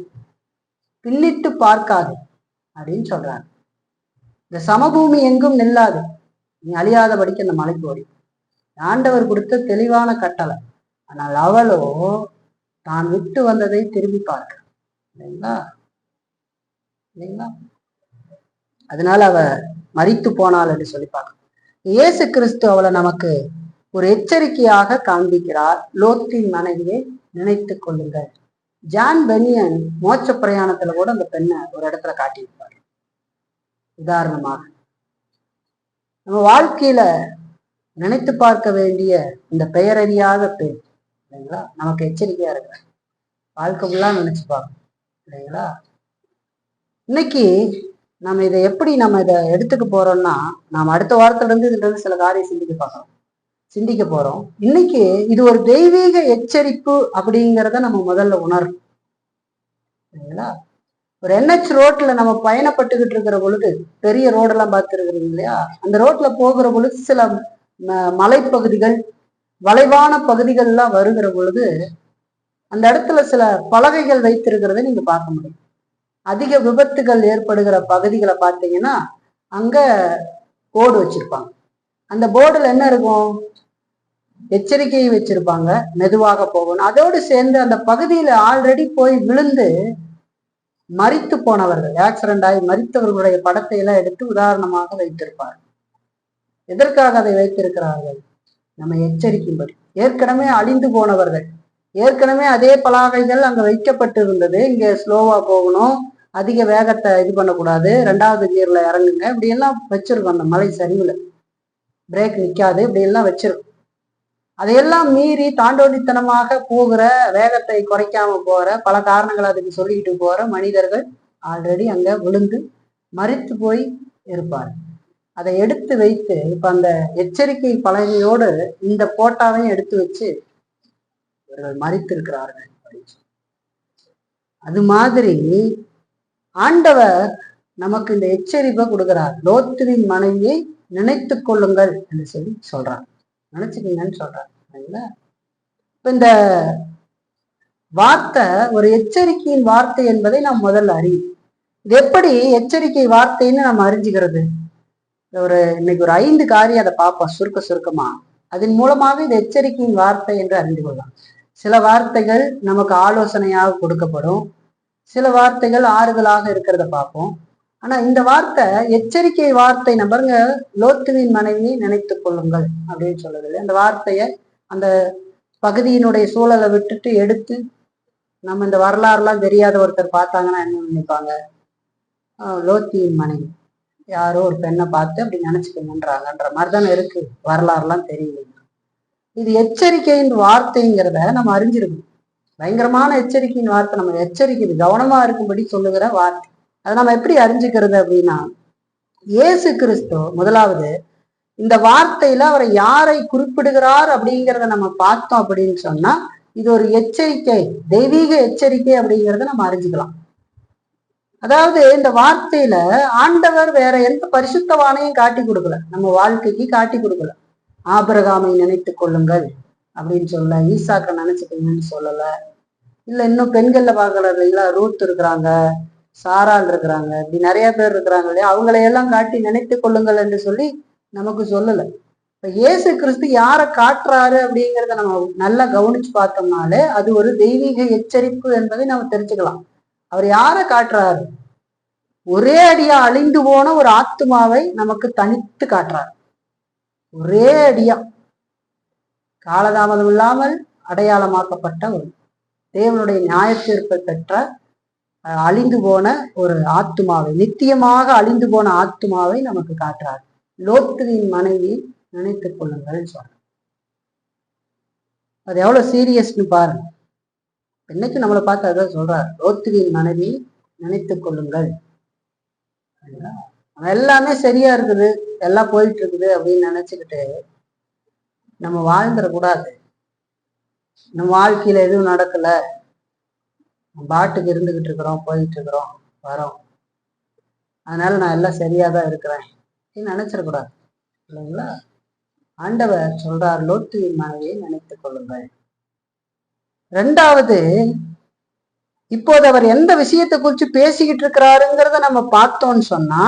பின்னிட்டு பார்க்காது அப்படின்னு சொல்றாரு. இந்த சமபூமி எங்கும் நில்லாது, நீ அழியாதபடிக்கு அந்த மலைக்கு ஓடி. ஆண்டவர் கொடுத்த தெளிவான கட்டளை. ஆனால் அவளோ தான் விட்டு வந்ததை திரும்பி பார்க்க இல்லைங்களா? அதனால அவ மரித்து போனாள் என்று சொல்லி பார்க்க. இயேசு கிறிஸ்து அவளை நமக்கு ஒரு எச்சரிக்கையாக காண்பிக்கிறார். லோத்தின் மனைவியை நினைத்து கொள்ளுங்கள். ஜான் பெனியன் மோட்ச பிரயாணத்துல கூட அந்த பெண்ணை ஒரு இடத்துல காட்டியிருப்பார். உதாரணமாக நம்ம வாழ்க்கையில நினைத்து பார்க்க வேண்டிய இந்த பெயரறியாத பெண் இல்லைங்களா, நமக்கு எச்சரிக்கையா இருக்கிற வாழ்க்கை ஃபுல்லா நினைச்சு பார்க்கணும் இல்லைங்களா? இன்னைக்கு நம்ம இதை எப்படி நம்ம இதை எடுத்துக்க போறோம்னா, நாம் அடுத்த வாரத்துல இருந்து இதுல இருந்து சில காரியம் சிந்திக்க போறோம். இன்னைக்கு இது ஒரு தெய்வீக எச்சரிப்பு அப்படிங்கிறத நம்ம முதல்ல உணரணும் இல்லைங்களா? ஒரு NH ரோட்ல நம்ம பயணப்பட்டுக்கிட்டு இருக்கிற பொழுது, பெரிய ரோடெல்லாம் பார்த்துருக்குறீங்க இல்லையா? அந்த ரோட்ல போகிற பொழுது சில மலைப்பகுதிகள், வளைவான பகுதிகள்லாம் வருகிற பொழுது அந்த இடத்துல சில பலகைகள் வைத்திருக்கிறத நீங்க பார்க்க முடியும். அதிக விபத்துகள் ஏற்படுகிற பகுதிகளை பார்த்தீங்கன்னா அங்க போர்டு வச்சிருப்பாங்க. அந்த போர்டுல என்ன இருக்கும்? எச்சரிக்கையை வச்சிருப்பாங்க, மெதுவாக போகணும். அதோடு சேர்ந்து அந்த பகுதியில ஆல்ரெடி போய் விழுந்து மரித்து போனவர்கள், ஆக்சிடென்ட் ஆகி மரித்தவர்களுடைய படத்தை எல்லாம் எடுத்து உதாரணமாக வைத்திருப்பார். எதற்காக அதை வைத்திருக்கிறார்கள்? நம்ம எச்சரிக்கும்படி. ஏற்கனவே அழிந்து போனவர்கள், ஏற்கனவே அதே பலகைகள் அங்க வைக்கப்பட்டிருந்தது. இங்க ஸ்லோவா போகணும், அதிக வேகத்தை இது பண்ணக்கூடாது, 2வது கியர்ல இறங்குங்க, இப்படி எல்லாம் வச்சிருக்கோம். அந்த மலை சரிவுல பிரேக் நிக்காது, இப்படி எல்லாம் வச்சிருக்கோம். அதையெல்லாம் மீறி தாண்டோடித்தனமாக போகிற, வேகத்தை குறைக்காம போற, பல காரணங்கள் அதுக்கு சொல்லிக்கிட்டு போற மனிதர்கள் ஆல்ரெடி அங்க விழுந்து மரித்து போய் இருப்பார். அதை எடுத்து வைத்து இப்ப அந்த எச்சரிக்கை பலகையோடு இந்த போட்டாவையும் எடுத்து வச்சு இவர்கள் மரித்திருக்கிறார்கள். அது மாதிரி ஆண்டவர் நமக்கு இந்த எச்சரிப்பை கொடுக்கிறார். லோத்துவின் மனைவியை நினைத்து கொள்ளுங்கள் என்று சொல்லி சொல்றார். நினைச்சுக்கீங்கன்னு சொல்றார். இப்ப இந்த வார்த்தை ஒரு எச்சரிக்கையின் வார்த்தை என்பதை நாம் முதல்ல அறியும். இது எப்படி எச்சரிக்கை வார்த்தைன்னு நம்ம அறிஞ்சுக்கிறது? இன்னைக்கு ஒரு 5 காரியம் அதை பார்ப்போம் சுருக்கமா. அதன் மூலமாக இது எச்சரிக்கையின் வார்த்தை என்று அறிந்து கொள்ளலாம். சில வார்த்தைகள் நமக்கு ஆலோசனையாக கொடுக்கப்படும், சில வார்த்தைகள் ஆறுதலாக இருக்கிறத பார்ப்போம். ஆனா இந்த வார்த்தை எச்சரிக்கை வார்த்தை. நம்பருங்க, லோத்துவின் மனைவியை நினைத்து கொள்ளுங்கள் அப்படின்னு சொல்லுது. அந்த வார்த்தையை அந்த பகுதியினுடைய சூழலை விட்டுட்டு எடுத்து நம்ம இந்த வரலாறுலாம் தெரியாத ஒருத்தர் பார்த்தாங்கன்னா என்ன நினைப்பாங்க? லோத்தியின் மனைவி யாரோ ஒரு பெண்ணை பார்த்து அப்படி நினைச்சுக்கணுன்றாங்கன்ற மாதிரி தானே இருக்கு. வரலாறுலாம் தெரியல. இது எச்சரிக்கையின் வார்த்தைங்கிறத நம்ம அறிஞ்சிருக்கோம். பயங்கரமான எச்சரிக்கையின் வார்த்தை. நம்ம எச்சரிக்கை கவனமா இருக்கும்படி சொல்லுகிற வார்த்தை. அதை நம்ம எப்படி அறிஞ்சுக்கிறது அப்படின்னா, இயேசு கிறிஸ்து முதலாவது இந்த வார்த்தையில அவரை யாரை குறிப்பிடுகிறார் அப்படிங்கிறத நம்ம பார்த்தோம் அப்படின்னு சொன்னா, இது ஒரு எச்சரிக்கை, தெய்வீக எச்சரிக்கை அப்படிங்கிறத நம்ம அறிஞ்சுக்கலாம். அதாவது இந்த வார்த்தையில ஆண்டவர் வேற எந்த பரிசுத்தவானையும் காட்டி கொடுக்கல, நம்ம வாழ்க்கைக்கு காட்டி கொடுக்கல. ஆபிரகாமை நினைத்து கொள்ளுங்கள் அப்படின்னு சொல்ல, ஈசாக்க நினைச்சுக்கோங்கன்னு சொல்லல. இல்ல இன்னும் பெண்கள்ல பார்க்கல இல்லைங்களா, ரூத் இருக்கிறாங்க, சாரால் இருக்கிறாங்க, இப்படி நிறைய பேர் இருக்கிறாங்க இல்லையா, அவங்களையெல்லாம் காட்டி நினைத்து கொள்ளுங்கள் என்று சொல்லி நமக்கு சொல்லல. இப்ப இயேசு கிறிஸ்து யாரை காட்டுறாரு அப்படிங்கிறத நம்ம நல்லா கவனிச்சு பார்த்தோம்னாலே அது ஒரு தெய்வீக எச்சரிப்பு என்பதை நம்ம தெரிஞ்சுக்கலாம். அவர் யாரை காட்டுறாரு? ஒரே அடியா அழிந்து போன ஒரு ஆத்மாவை நமக்கு தனித்து காட்டுறாரு. ஒரே அடியா காலதாமதம் இல்லாமல் அடையாளமாக்கப்பட்ட ஒரு தேவனுடைய நியாயத்தீர்ப்பை பெற்ற அழிந்து போன ஒரு ஆத்மாவை, நித்தியமாக அழிந்து போன ஆத்மாவை நமக்கு காட்டுறாரு. லோத்துவின் மனைவி நினைத்துக் கொள்ளுங்கள் சொல்ற. அது எவ்வளவு சீரியஸ்னு பாருங்க. இன்னைக்கு நம்மளை பார்த்து அதான் சொல்றாரு, லோத்துவின் மனைவி நினைத்துக் கொள்ளுங்கள். எல்லாமே சரியா இருக்குது, எல்லாம் போயிட்டு இருக்குது அப்படின்னு நினைச்சுக்கிட்டு நம்ம வாழ்ந்துடக்கூடாது. நம்ம வாழ்க்கையில எதுவும் நடக்கல, பாட்டுக்கு இருந்துகிட்டு இருக்கிறோம், போயிட்டு இருக்கிறோம், வரோம், அதனால நான் எல்லாம் சரியாதான் இருக்கிறேன் அப்படின்னு நினைச்சிடக்கூடாது இல்லைங்களா? ஆண்டவர் சொல்றார், லோத்துவின் மனைவியை நினைத்துக் கொள்ளுங்கள். 2வது, இப்போது அவர் எந்த விஷயத்தை குறித்து பேசிக்கிட்டு இருக்கிறாருங்கிறத நம்ம பார்த்தோம்னு சொன்னா,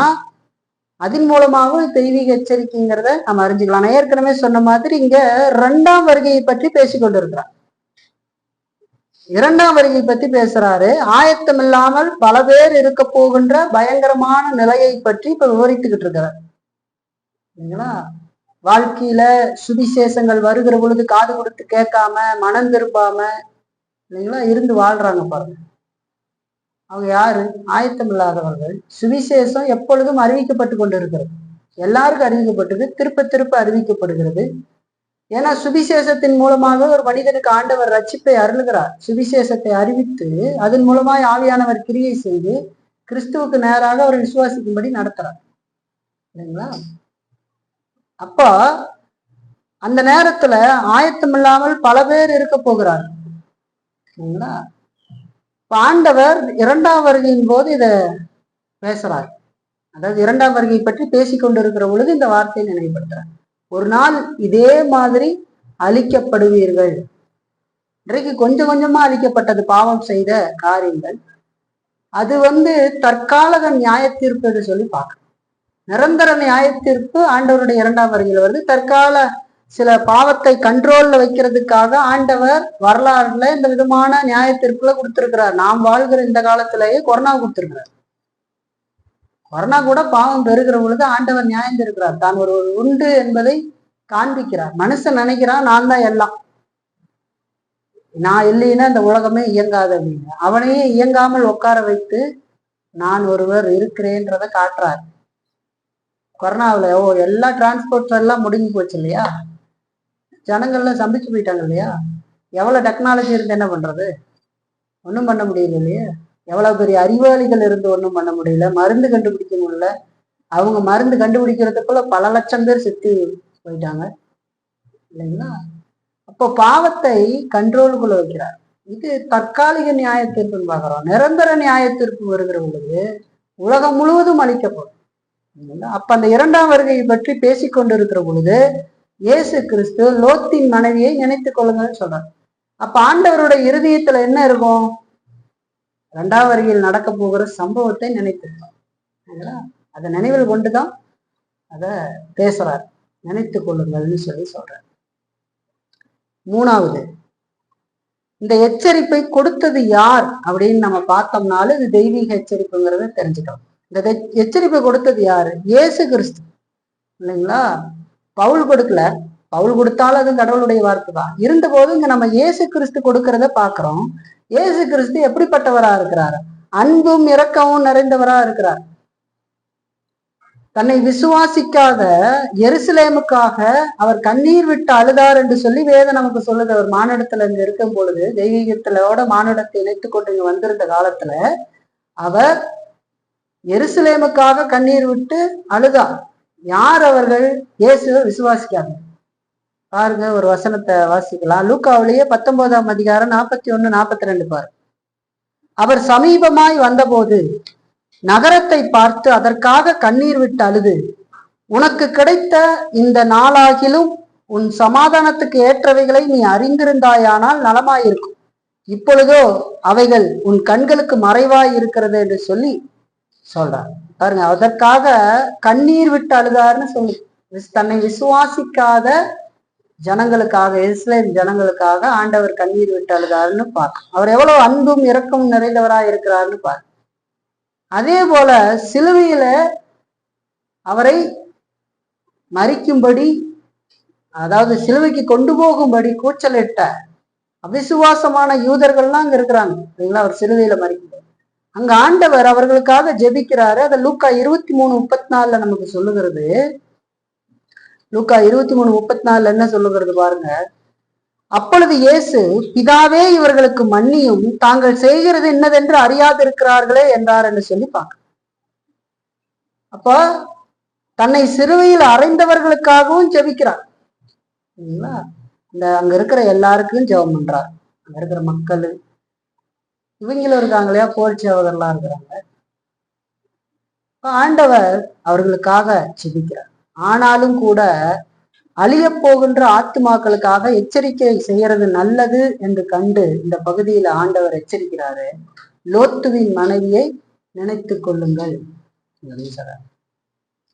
அதன் மூலமாக தெய்வீக எச்சரிக்கைங்கிறத நம்ம அறிஞ்சுக்கலாம். நான் ஏற்கனவே சொன்ன மாதிரி இங்க 2ஆம் வருகையை பற்றி பேசிக்கொண்டு இருக்கிறார். 2ஆம் வருகை பற்றி பேசுறாரு. ஆயத்தம் இல்லாமல் பல பேர் இருக்க போகின்ற பயங்கரமான நிலையை பற்றி இப்ப விவரித்துக்கிட்டு இருக்கிறார் இல்லைங்களா? வாழ்க்கையில சுவிசேஷங்கள் வருகிற பொழுது காது கொடுத்து கேட்காம, மனம் திரும்பாம இல்லைங்களா இருந்து வாழ்றாங்க பாருங்க. அவங்க யாரு? ஆயத்தம் இல்லாதவர்கள். சுவிசேஷம் எப்பொழுதும் அறிவிக்கப்பட்டு கொண்டு இருக்கிறது, எல்லாருக்கும் அறிவிக்கப்பட்டது, திருப்ப திருப்ப அறிவிக்கப்படுகிறது. ஏன்னா சுவிசேஷத்தின் மூலமாக ஒரு மனிதனுக்கு ஆண்டவர் ரட்சிப்பை அருளுகிறார். சுவிசேஷத்தை அறிவித்து அதன் மூலமாய் ஆவியானவர் கிரியை செய்து கிறிஸ்துவுக்கு நேராக அவர் விசுவாசிக்கும்படி நடத்துறார் இல்லைங்களா? அப்போ அந்த நேரத்துல ஆயத்தம் இல்லாமல் பல பேர் இருக்க போகிறார் இல்லைங்களா? ஆண்டவர் 2ஆம் வருகையின் போது இத பேசுறார். அதாவது 2ஆம் வருகை பற்றி பேசிக்கொண்டிருக்கிற பொழுது இந்த வார்த்தையை நினைவுபடுத்துறார். ஒரு நாள் இதே மாதிரி அழிக்கப்படுவீர்கள். இன்றைக்கு கொஞ்சம் கொஞ்சமா அழிக்கப்பட்டது பாவம் செய்த காரியங்கள். அது தற்கால நியாய தீர்ப்பு என்று சொல்லி பார்க்கணும். நிரந்தர நியாய தீர்ப்பு ஆண்டவருடைய 2ஆம் வருகையில் வருது. தற்கால சில பாவத்தை கண்ட்ரோல்ல வைக்கிறதுக்காக ஆண்டவர் வரலாறுல இந்த விதமான நியாயத்திற்குள்ள கொடுத்திருக்கிறார். நாம் வாழ்கிற இந்த காலத்திலேயே கொரோனா கொடுத்திருக்கிறார். கொரோனா கூட பாவம் பெறுகிற பொழுது ஆண்டவர் நியாயம் இருக்கிறார். தான் ஒரு உண்டு என்பதை காண்பிக்கிறார். மனுஷன் நினைக்கிறான் நான் தான் எல்லாம், நான் இல்லைன்னா இந்த உலகமே இயங்காது அப்படின்னு. அவனையே இயங்காமல் உட்கார வைத்து நான் ஒருவர் இருக்கிறேன்றத காட்டுறார். கொரோனாவில் எல்லா டிரான்ஸ்போர்ட் எல்லாம் முடிஞ்சு போச்சு இல்லையா, ஜனங்கள்லாம் சம்பிச்சு போயிட்டாங்க இல்லையா. எவ்வளவு டெக்னாலஜி இருந்து என்ன பண்றது, ஒன்றும் பண்ண முடியல இல்லையா. எவ்வளவு பெரிய அறிவாளிகள் இருந்து ஒன்றும் பண்ண முடியல, மருந்து கண்டுபிடிக்க முடியல. அவங்க மருந்து கண்டுபிடிக்கிறதுக்குள்ள பல லட்சம் பேர் செத்து போயிட்டாங்க இல்லைங்களா. அப்போ பாவத்தை கண்ட்ரோலுக்குள்ள வைக்கிறார். இது தற்காலிக நியாயத்தீர்ப்புன்னு பார்க்கிறோம். நிரந்தர நியாயத்தீர்ப்பு வருகிற பொழுது உலகம் முழுவதும் அழிக்கப்படும். அப்ப அந்த இரண்டாம் வருகையை பற்றி பேசிக்கொண்டிருக்கிற பொழுது இயேசு கிறிஸ்து லோத்தின் மனைவியை நினைத்துக் கொள்ளுங்கன்னு சொல்றார். அப்ப ஆண்டவருடைய இருதயத்துல என்ன இருக்கும், இரண்டாம் வருகையில் நடக்க போகிற சம்பவத்தை நினைத்திருக்கோம். அதை நினைவில் கொண்டுதான் அத பேசுறார், நினைத்துக் கொள்ளுங்கள்னு சொல்லி சொல்றார். மூணாவது, இந்த எச்சரிப்பை கொடுத்தது யார் அப்படின்னு நம்ம பார்த்தோம்னாலும் இது தெய்வீக எச்சரிப்புங்கிறத தெரிஞ்சுக்கலாம். இந்த எச்சரிப்பை கொடுத்தது யாரு, இயேசு கிறிஸ்து இல்லைங்களா. பவுல் கொடுக்கல, பவுல் கொடுத்தாலும் அது கடவுளுடைய வார்த்தை தான். இருந்த போது இங்க நம்ம இயேசு கிறிஸ்து கொடுக்கறத பாக்குறோம். இயேசு கிறிஸ்து எப்படிப்பட்டவரா இருக்கிறார், அன்பும் இரக்கமும் நிறைந்தவரா இருக்கிறார். தன்னை விசுவாசிக்காத எருசலேமுக்காக அவர் கண்ணீர் விட்டு அழுதார் என்று சொல்லி வேதம் நமக்கு சொல்லுது. அவர் மானிடத்துல இங்க இருக்கும் பொழுது, தெய்வீகத்திலோட மானிடத்தை இணைத்து கொண்டு இங்க வந்திருந்த காலத்துல அவர் எருசலேமுக்காக கண்ணீர் விட்டு அழுதார். யார் அவர்கள், இயேசுவை விசுவாசிக்காங்க. பாருங்க, ஒரு வசனத்தை வாசிக்கலாம். லூக்காவிலேயே 19ஆம் அதிகாரம் 41, 42 பாரு. அவர் சமீபமாய் வந்தபோது நகரத்தை பார்த்து அதற்காக கண்ணீர் விட்டு அழுது, உனக்கு கிடைத்த இந்த நாளாகிலும் உன் சமாதானத்துக்கு ஏற்றவைகளை நீ அறிந்திருந்தாயானால் நலமாயிருக்கும். இப்பொழுதோ அவைகள் உன் கண்களுக்கு மறைவாய் இருக்கிறது என்று சொல்லி சொல்றார். பாருங்க, அதற்காக கண்ணீர் விட்டு அழுதாருன்னு சொல்லி, தன்னை விசுவாசிக்காத ஜனங்களுக்காக, இஸ்ரேல் ஜனங்களுக்காக ஆண்டவர் கண்ணீர் விட்டு அழுதாருன்னு பார்க்க, அவர் எவ்வளவு அன்பும் இரக்கமும் நிறைந்தவராய் இருக்கிறாருன்னு பார்க்க. அதே போல சிலுவையில அவரை மறிக்கும்படி, அதாவது சிலுவைக்கு கொண்டு போகும்படி கூச்சலிட்ட அவிசுவாசமான யூதர்கள்லாம் அங்க இருக்கிறாங்க இல்லைங்களா. அவர் சிலுவையில மறிக்கும்போது அங்க ஆண்டவர் அவர்களுக்காக ஜெபிக்கிறாரு. அதை லூக்கா 23:34 நமக்கு சொல்லுகிறது. லூக்கா 23:34 என்ன சொல்லுகிறது பாருங்க. அப்பொழுது இயேசு, பிதாவே இவர்களுக்கு மன்னியும், தாங்கள் செய்கிறது என்னதென்று அறியாதிருக்கிறார்களே என்றார் என்று சொல்லி பார்க்க. அப்போ தன்னை சிலுவையில் அறைந்தவர்களுக்காகவும் ஜெபிக்கிறார். இந்த அங்க இருக்கிற எல்லாருக்கும் ஜெபம் பண்றார். அங்க இருக்கிற மக்கள், இவங்களும் இருக்காங்க இல்லையா, போர் சேவகர்லாம் இருக்கிறாங்க. ஆண்டவர் அவர்களுக்காக ஜெபிக்கிறார். ஆனாலும் கூட அழிய போகின்ற ஆத்துமாக்களுக்காக எச்சரிக்கை செய்யறது நல்லது என்று கண்டு இந்த பகுதியில ஆண்டவர் எச்சரிக்கிறாரு. லோத்துவின் மனைவியை நினைத்து கொள்ளுங்கள் அப்படின்னு சொல்றாரு.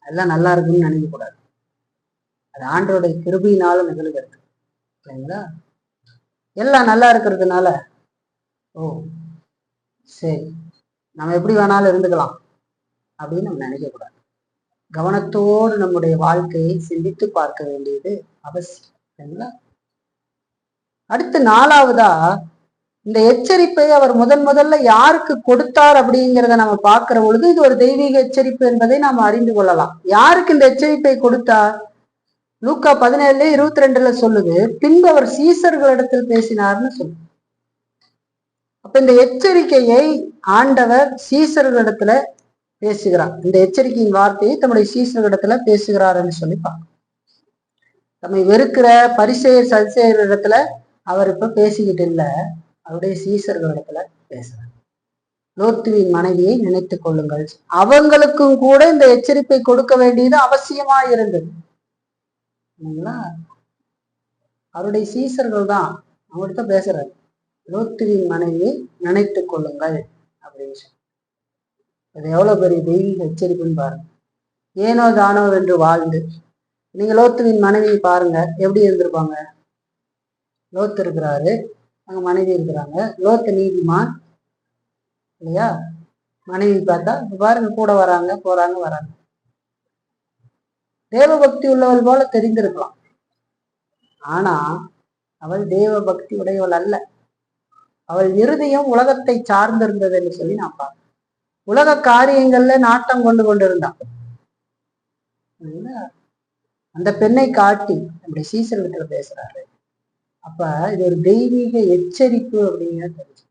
அதெல்லாம் நல்லா இருக்குன்னு நினைக்க கூடாது. அது ஆண்டவருடைய கிருபையினால நிகழ்கிறது இல்லைங்களா. எல்லாம் நல்லா இருக்கிறதுனால ஓ சரி நம்ம எப்படி வேணாலும் இருந்துக்கலாம் அப்படின்னு நம்ம நினைக்க கூடாது. கவனத்தோடு நம்முடைய வாழ்க்கையை சிந்தித்து பார்க்க வேண்டியது அவசியம். அடுத்து நாலாவதா, இந்த எச்சரிப்பை அவர் முதல்ல யாருக்கு கொடுத்தார் அப்படிங்கிறத நம்ம பார்க்கிற பொழுது இது ஒரு தெய்வீக எச்சரிப்பு என்பதை நாம் அறிந்து கொள்ளலாம். யாருக்கு இந்த எச்சரிப்பை கொடுத்தார், லூக்கா 17:22 சொல்லுது. பின்பு அவர் சீசர்களிடத்தில் பேசினார்னு சொல்லு. அப்ப இந்த எச்சரிக்கையை ஆண்டவர் சீசர்களிடத்துல பேசுகிறார். இந்த எச்சரிக்கையின் வார்த்தையை தம்முடைய சீசர்களிடத்துல பேசுகிறார்ன்னு சொல்லி பார்க்கணும். தம்மை வெறுக்கிற பரிசேயர் சதுசேயர் இடத்துல அவர் இப்ப பேசிக்கிட்டு இல்லை, அவருடைய சீசர்களிடத்துல பேசுறார். லோத்துவின் மனைவியை நினைத்துக் கொள்ளுங்கள். அவங்களுக்கும் கூட இந்த எச்சரிப்பை கொடுக்க வேண்டியது அவசியமா இருந்தது. அவருடைய சீசர்கள் தான் அவங்கள்ட்ட பேசுறாரு. லோத்துவின் மனைவியை நினைத்துக் கொள்ளுங்கள் அப்படின்னு சொல்லி. அது எவ்வளவு பெரிய தெய்வீக எச்சரிப்புன்னு பாருங்க. ஏனோ தானோ என்று வாழ்ந்து நீங்க லோத்துவின் மனைவி பாருங்க, எப்படி இருந்திருப்பாங்க. லோத்து இருக்கிறாரு, அங்க மனைவி இருக்கிறாங்க. லோத்து நீதிமான் இல்லையா? மனைவி பார்த்தா பாருங்க, கூட வராங்க போறாங்க வராங்க. தேவ பக்தி உள்ளவள் போல தெரிந்திருக்கலாம். ஆனா அவள் தேவ பக்தி உடையவள் அல்ல. அவள் இருதயம் உலகத்தை சார்ந்திருந்தது என்று சொல்லி நான் பார்க்கிறேன். உலக காரியங்கள்ல நாட்டம் கொண்டு கொண்டிருந்தான். அந்த பெண்ணை காட்டி அப்படி சீசனத்துல பேசுறாரு. அப்ப இது ஒரு தெய்வீக எச்சரிப்பு அப்படிங்கிறது தெரிஞ்சு.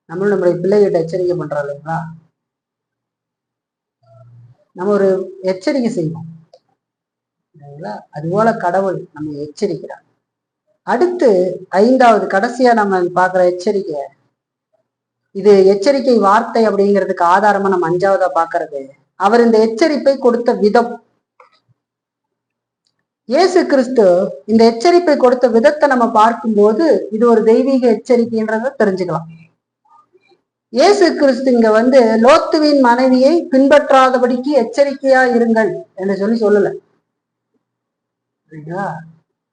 நம்மளுடைய பிள்ளைகிட்ட எச்சரிக்கை பண்றோம் இல்லைங்களா? நம்ம ஒரு எச்சரிக்கை செய்வோம் இல்லைங்களா? அதுபோல கடவுள் நம்ம எச்சரிக்கிறார். அடுத்து 5வது கடைசியா நம்ம பாக்குற எச்சரிக்கை, இது எச்சரிக்கை வார்த்தை அப்படிங்கிறதுக்கு ஆதாரமா நம்ம 5வதா பாக்குறது, அவர் இந்த எச்சரிப்பை கொடுத்த விதம். இயேசு கிறிஸ்து இந்த எச்சரிப்பை கொடுத்த விதத்தை நம்ம பார்க்கும்போது இது ஒரு தெய்வீக எச்சரிக்கைன்றத தெரிஞ்சுக்கலாம். இயேசு கிறிஸ்து இங்க லோத்துவின் மனைவியை பின்பற்றாதபடிக்கு எச்சரிக்கையா இருங்கள் என்று சொல்லல.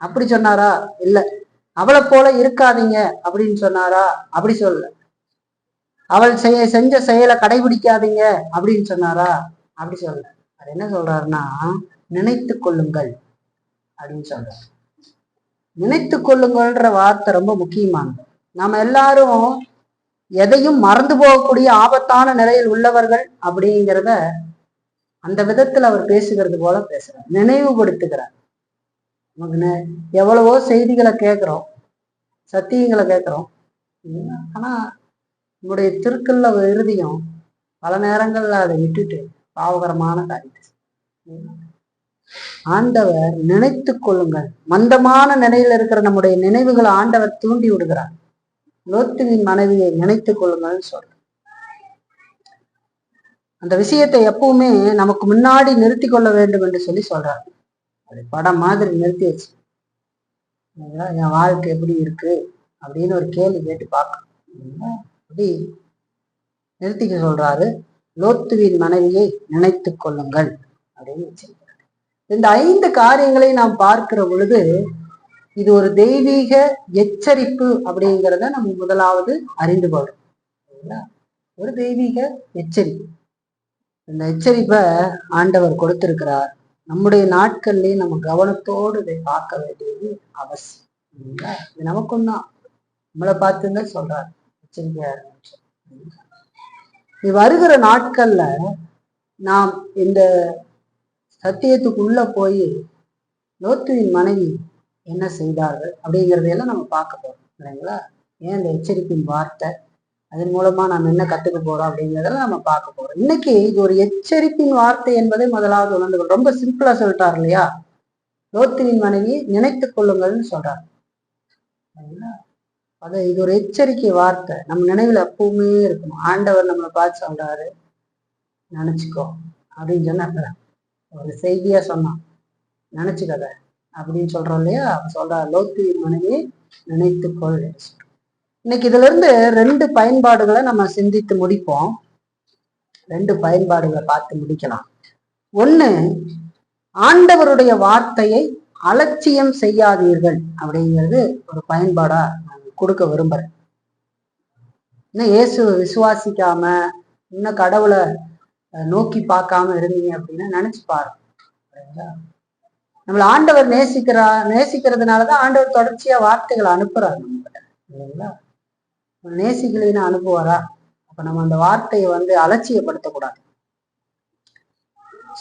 அப்படி சொன்னாரா? இல்ல. அவளை போல இருக்காதீங்க அப்படின்னு சொன்னாரா? அப்படி சொல்லல. அவள் செஞ்ச செயலை கடைபிடிக்காதீங்க அப்படின்னு சொன்னாரா? அப்படி சொல்லல. அது என்ன சொல்றாருன்னா, நினைத்து கொள்ளுங்கள் அப்படின்னு சொல்றாரு. நினைத்து கொள்ளுங்கள்ன்ற வார்த்தை ரொம்ப முக்கியமானது. நாம எல்லாரும் எதையும் மறந்து போகக்கூடிய ஆபத்தான நிலையில் உள்ளவர்கள் அப்படிங்கிறத அந்த விதத்துல அவர் பேசுகிறது போல பேசுறார், நினைவுபடுத்துகிறார். நமக்கு எவ்வளவோ செய்திகளை கேட்கிறோம், சத்தியங்களை கேட்கிறோம். ஆனா நம்முடைய திருக்குள்ள இறுதியும் பல நேரங்கள்ல அதை விட்டுட்டு பாவகரமான காரியத்தை. ஆண்டவர் நினைத்து கொள்ளுங்கள். மந்தமான நிலையில இருக்கிற நம்முடைய நினைவுகளை ஆண்டவர் தூண்டி விடுகிறார். லோத்துவின் மனைவியை நினைத்துக் கொள்ளுங்கள்னு சொல்ற அந்த விஷயத்தை எப்பவுமே நமக்கு முன்னாடி நிறுத்தி கொள்ள வேண்டும் என்று சொல்லி சொல்றாரு. அது படம் மாதிரி நிறுத்தி வச்சு, என் வாழ்க்கை எப்படி இருக்கு அப்படின்னு ஒரு கேள்வி கேட்டு பார்க்கணும். அப்படி நிறுத்திக்க சொல்றாரு. லோத்துவின் மனைவியை நினைத்து கொள்ளுங்கள் அப்படின்னு வச்சிருக்கிறாரு. இந்த 5 காரியங்களை நாம் பார்க்கிற பொழுது இது ஒரு தெய்வீக எச்சரிப்பு அப்படிங்கிறத நம்ம முதலாவது அறிந்து கொள்றோம். ஒரு தெய்வீக எச்சரிப்பு. இந்த எச்சரிப்பை ஆண்டவர் கொடுத்திருக்கிறார். நம்முடைய நாட்கள்லயே நம்ம கவனத்தோடு இதை பார்க்க வேண்டியது அவசியம். இது நமக்கும் தான், நம்மளை பார்த்துதான் சொல்றாரு எச்சரிக்கையா இருந்துச்சு. இது வருகிற நாட்கள்ல நாம் இந்த சத்தியத்துக்குள்ள போய் லோத்துவின் மனைவி என்ன செய்தார்கள் அப்படிங்கிறதையெல்லாம் நம்ம பார்க்க போறோம் இல்லைங்களா? ஏன் இந்த எச்சரிப்பின் வார்த்தை, அதன் மூலமா நாம் என்ன கத்துக்க போறோம் அப்படிங்கிறதெல்லாம் நம்ம பார்க்க போறோம். இன்னைக்கு இது ஒரு எச்சரிப்பின் வார்த்தை என்பதை முதலாவது உணர்ந்து, ரொம்ப சிம்பிளா சொல்லிட்டார் இல்லையா? லோத்துவின் மனைவி நினைத்து கொள்ளுங்கள்னு சொல்றாரு. இது ஒரு எச்சரிக்கை வார்த்தை நம்ம நினைவுல எப்பவுமே இருக்கும். ஆண்டவர் நம்மளை பார்த்து சொல்றாரு, நினைச்சுக்கோ அப்படின்னு சொன்ன ஒரு செய்தியா சொன்னான், நினைச்சுக்கத அப்படின்னு சொல்றோம் இல்லையா? சொல்றாரு, லோத்துவின் மனைவியை நினைத்துக்கொள். இன்னைக்கு இதுல இருந்து 2 பயன்பாடுகளை நம்ம சிந்தித்து முடிப்போம். 2 பயன்பாடுகளை பார்த்து முடிக்கலாம். ஒண்ணு, ஆண்டவருடைய வார்த்தையை அலட்சியம் செய்யாதீர்கள் அப்படிங்கிறது ஒரு பயன்பாடா நான் கொடுக்க விரும்புறேன். இன்னும் இயேசுவை விசுவாசிக்காம, இன்னும் கடவுளை நோக்கி பார்க்காம இருந்தீங்க அப்படின்னா நினைச்சு பாருங்க. நம்மள ஆண்டவர் நேசிக்கிறதுனாலதான் ஆண்டவர் தொடர்ச்சியா வார்த்தைகளை அனுப்புறாரு நம்மகிட்ட இல்லைங்களா? நேசிக்கலைன்னு அனுப்புவாரா? அப்ப நம்ம அந்த வார்த்தையை அலட்சியப்படுத்தக்கூடாது.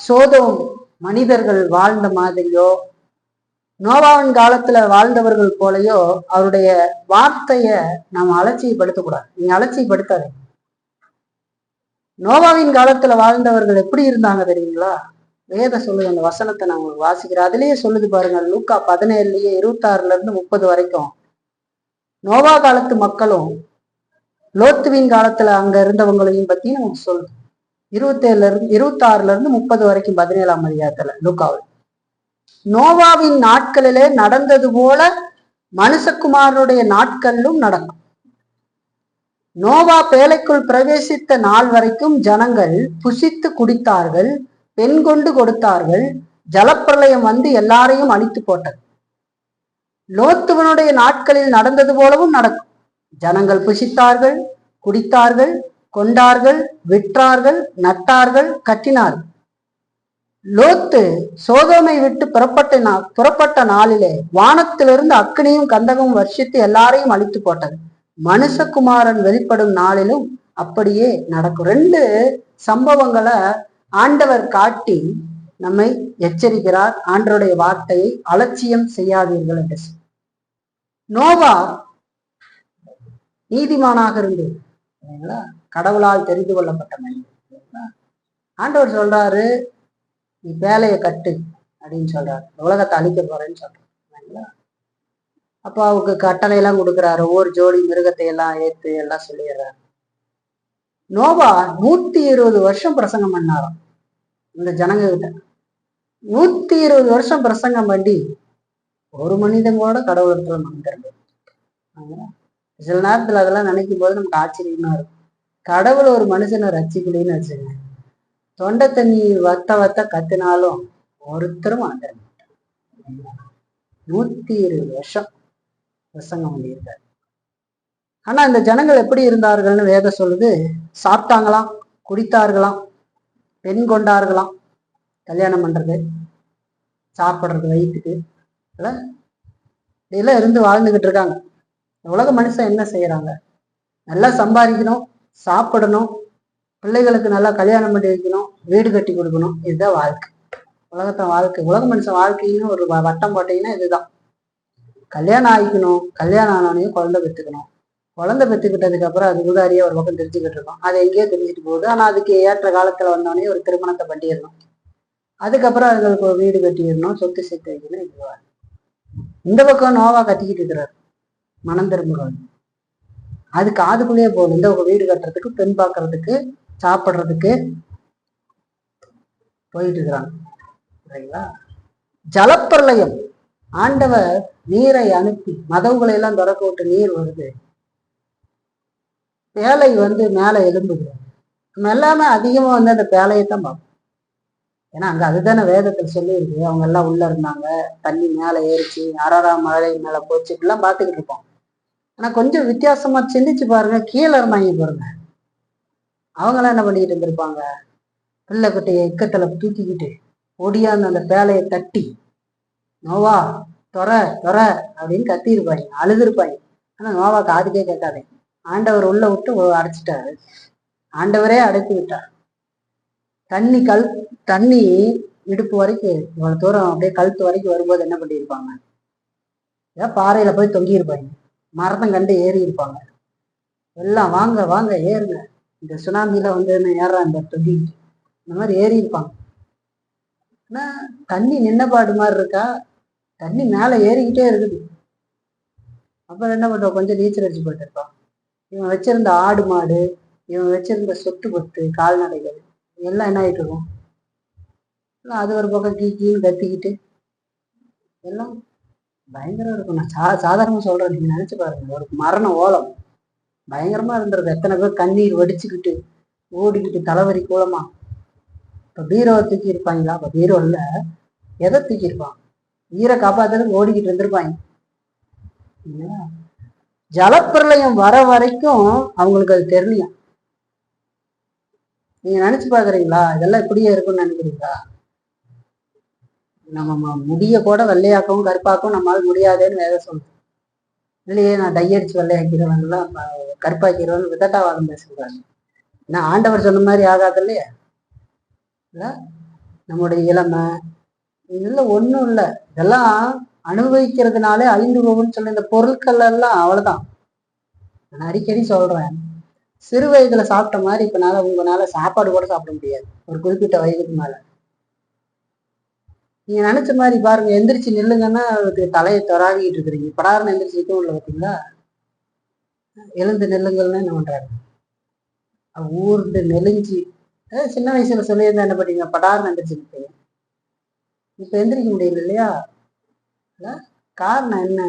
சோதோம் மனிதர்கள் வாழ்ந்த மாதிரியோ, நோவாவின் காலத்துல வாழ்ந்தவர்கள் போலயோ அவருடைய வார்த்தைய நாம் அலட்சியப்படுத்தக்கூடாது. நீங்க அலட்சியப்படுத்தாது. நோவாவின் காலத்துல வாழ்ந்தவர்கள் எப்படி இருந்தாங்க தெரியுங்களா? வேதம் சொல்லுது, அந்த வசனத்தை நான் உங்களுக்கு வாசிக்கிறேன். அதுலயே சொல்லுது பாருங்க, லூக்கா 17லயே 26 30 வரைக்கும். நோவா காலத்து மக்களும் லோத்துவின் காலத்துல அங்க இருந்தவங்களையும் பத்தி நமக்கு சொல்லுது. 26 30 வரைக்கும் 17ஆம் அதிகாரத்துல லூக்காவில். நோவாவின் நாட்களிலே நடந்தது போல மனுஷகுமாரனுடைய நாட்களிலும் நடக்கும். நோவா பேழைக்குள் பிரவேசித்த நாள் வரைக்கும் ஜனங்கள் புசித்து குடித்தார்கள், பெண் கொண்டு கொடுத்தார்கள், ஜலப்பிரளயம் வந்து எல்லாரையும் அழித்து போட்டது. லோத்துவனுடைய நாட்களில் நடந்தது போலவும் நடக்கும். ஜனங்கள் புசித்தார்கள், குடித்தார்கள், கொண்டார்கள், விற்றார்கள், நட்டார்கள், கட்டினார்கள். லோத்து சோதோமை விட்டு புறப்பட்ட நாளிலே வானத்திலிருந்து அக்னியும் கந்தகமும் வர்ஷித்து எல்லாரையும் அழித்து போட்டது. மனுஷகுமாரன் வெளிப்படும் நாளிலும் அப்படியே நடக்கும். 2 சம்பவங்களை ஆண்டவர் காட்டி நம்மை எச்சரிக்கிறார். ஆண்டவருடைய வார்த்தையை அலட்சியம் செய்யாதீர்கள் என்று. நோவா நீதிமானாக இருந்தது, கடவுளால் தெரிந்து கொள்ளப்பட்ட மனிதன். ஆண்டவர் சொல்றாரு, நீ வேலையை கட்டு அப்படின்னு சொல்றாரு, உலகத்தை அழிக்க போறேன்னு சொல்றாரு. அப்போ அவருக்கு கட்டளை எல்லாம் கொடுக்குறாரு, ஒவ்வொரு ஜோடி மிருகத்தை எல்லாம் ஏத்து எல்லாம் சொல்லிடுறாரு. நோவா 120 வருஷம் பிரசங்கம் பண்ணாராம் இந்த ஜனங்க கிட்ட. 120 வருஷம் பிரசங்கம் பண்ணி ஒரு மனிதன் கூட கடவுள் இடத்துல மறந்துருது. சில நேரத்துல அதெல்லாம் நினைக்கும் போது நமக்கு ஆச்சரியமா இருக்கும். கடவுள் ஒரு மனுஷனை ரசிக்கலன்னு வச்சுங்க, தொண்டை தண்ணி வத்த கத்தினாலும் ஒருத்தரும் மறந்துட மாட்டார். 120 வருஷம் பிரசங்கம் பண்ணியிருக்காரு. ஆனா இந்த ஜனங்கள் எப்படி இருந்தார்கள்னு வேதம் சொல்லுது, சாப்பிட்டாங்களாம், குடித்தார்களாம், பெண் கொண்டார்களாம், கல்யாணம் பண்றது, சாப்பிட்றது, வயிற்றுக்கு இதெல்லாம் இருந்து வாழ்ந்துகிட்டு இருக்காங்க. உலக மனுஷன் என்ன செய்யறாங்க? நல்லா சம்பாதிக்கணும், சாப்பிடணும், பிள்ளைகளுக்கு நல்லா கல்யாணம் பண்ணி வைக்கணும், வீடு கட்டி கொடுக்கணும். இதுதான் வாழ்க்கை, உலகத்தை வாழ்க்கை. உலக மனுஷன் வாழ்க்கைன்னு ஒரு வட்டம் போட்டீங்கன்னா இதுதான். கல்யாணம் ஆகிக்கணும், கல்யாணம் ஆனோனையும் குழந்தை பெற்றுக்கணும், குழந்தை பெற்றுக்கிட்டதுக்கு அப்புறம் அது உதாரியா ஒரு பக்கம் தெரிஞ்சுக்கிட்டு இருக்கோம், அது எங்கேயோ தெரிஞ்சுட்டு போகுது. ஆனா அதுக்கு ஏற்ற காலத்துல வந்தோடனே ஒரு திருமணத்தை பண்ணிடணும், அதுக்கப்புறம் அதுங்களுக்கு ஒரு வீடு கட்டிடணும், சொத்து சேர்த்து வைக்கணும். இதுவா இந்த பக்கம் நோவா கத்திக்கிட்டு இருக்கிறார், மனம் திரும்புகிறார். அது காதுக்குள்ளேயே போகணும். இந்த பக்கம் வீடு கட்டுறதுக்கு, பெண் பார்க்கறதுக்கு, சாப்பிட்றதுக்கு போயிட்டு இருக்கிறாங்க. சரிங்களா? ஜலப்பிரளயம், ஆண்டவர் நீரை அனுப்பி மதவுகளை எல்லாம் திறக்க விட்டு நீர் வருது, பேலை வந்து மேலே எழும்புகிறது. நம்ம எல்லாமே அதிகமா வந்து அந்த பேலையைத்தான் பார்ப்போம். ஏன்னா அங்க அதுதானே வேதத்தில் சொல்லி இருக்கு. அவங்க எல்லாம் உள்ள இருந்தாங்க, தண்ணி மேலே ஏறிச்சு, அரராம் மழை மேல போச்சு, இப்படிலாம் பார்த்துக்கிட்டு இருப்போம். ஆனா கொஞ்சம் வித்தியாசமா சிந்திச்சு பாருங்க, கீழே இருந்தாங்க பாருங்க, அவங்களாம் என்ன பண்ணிக்கிட்டு இருந்திருப்பாங்க? பிள்ளை குட்டையை இக்கத்துல தூக்கிக்கிட்டு ஓடியாந்து அந்த பேலையை தட்டி நோவா தொற தொற அப்படின்னு கத்திருப்பாங்க, அழுதுருப்பாங்க. ஆனா நோவா காதுக்கே கேட்காதே. ஆண்டவர் உள்ள விட்டு அடைச்சிட்டாரு, ஆண்டவரே அடைத்து விட்டார். தண்ணி இடுப்பு வரைக்கும், இவ்வளவு தூரம் அப்படியே கழுத்து வரைக்கும் வரும்போது என்ன பண்ணியிருப்பாங்க? ஏதாவது பாறையில போய் தொங்கியிருப்பாங்க, மரத்தம் கண்டு ஏறி இருப்பாங்க. எல்லாம் வாங்க வாங்க ஏறுங்க, இந்த சுனாமியில வந்து ஏறான் இந்த தொங்கிட்டு, இந்த மாதிரி ஏறி இருப்பாங்க. ஆனா தண்ணி நின்னபாடு மாதிரி இருக்கா? தண்ணி மேல ஏறிக்கிட்டே இருக்குது. அப்புறம் என்ன பண்றோம்? கொஞ்சம் நீச்சல் அடிச்சு போயிட்டு இருப்பான். இவன் வச்சிருந்த ஆடு மாடு, இவன் வச்சிருந்த சொத்து பத்து கால்நடைகள் எல்லாம் என்ன ஆயிட்டு இருக்கும்? அது ஒரு பக்கம் கீன்னு கத்திக்கிட்டு எல்லாம் பயங்கரம் இருக்கும். நான் சாதாரணமா சொல்றேன், நீங்க நினைச்சு பாருங்க, ஒரு மரண ஓலம் பயங்கரமா இருந்திருக்கு. எத்தனை பேர் கண்ணீர் வடிச்சுக்கிட்டு ஓடிக்கிட்டு தலைவரி கூலமா. இப்ப பீரோவை தூக்கி இருப்பாங்களா? அப்ப பீரோ இல்ல, எதை தூக்கி இருப்பான்? ஈரை காப்பாத்துறதுக்கு ஓடிக்கிட்டு இருந்திருப்பாங்க. ஜலப்பிரளயம் வர வரைக்கும் அவங்களுக்கு அது தெரியலையா? நீங்க நினைச்சு பாக்குறீங்களா? இதெல்லாம் இப்படியே இருக்கும்னு நினைக்கிறீங்களா? நம்ம முடிய கூட வெள்ளையாக்கவும் கருப்பாக்கவும் நம்மளால முடியாதேன்னு வேற சொல்லுது இல்லையே. நான் டையடிச்சு வெள்ளையாக்கிறவன்லாம் கருப்பாக்கிறவன் விதட்டாவாதம் பேசுறாங்க. ஏன்னா ஆண்டவர் சொன்ன மாதிரி ஆகாது இல்லையா? இல்ல நம்முடைய இளமை இதெல்லாம் ஒண்ணும் இல்லை, இதெல்லாம் அனுபவிக்கிறதுனாலே அழிந்து போகும்னு சொல்லி இந்த பொருட்கள் எல்லாம் அவ்வளவுதான். நான் அடிக்கடி சொல்றேன், சிறு வயதுல சாப்பிட்ட மாதிரி இப்பனால உங்களால சாப்பாடு கூட சாப்பிட முடியாது ஒரு குறிப்பிட்ட வயதுக்கு மேல. நீங்க நினைச்ச மாதிரி பாருங்க, எந்திரிச்சு நில்லுங்கன்னா அதுக்கு தலையை தொறாவிக்கிட்டு இருக்கிறீங்க, படாருன்னு எந்திரிச்சு நிற்க முடியல பார்த்தீங்களா? எழுந்து நெல்லுங்கள்னு என்ன பண்றாரு? ஊர்ந்து நெலிஞ்சு சின்ன வயசுல சொல்லியிருந்தா என்ன பண்ணீங்க? படாருன்னு எந்திரிச்சு நிற்பீங்க. இப்ப எந்திரிக்க முடியல இல்லையா? காரணம் என்ன?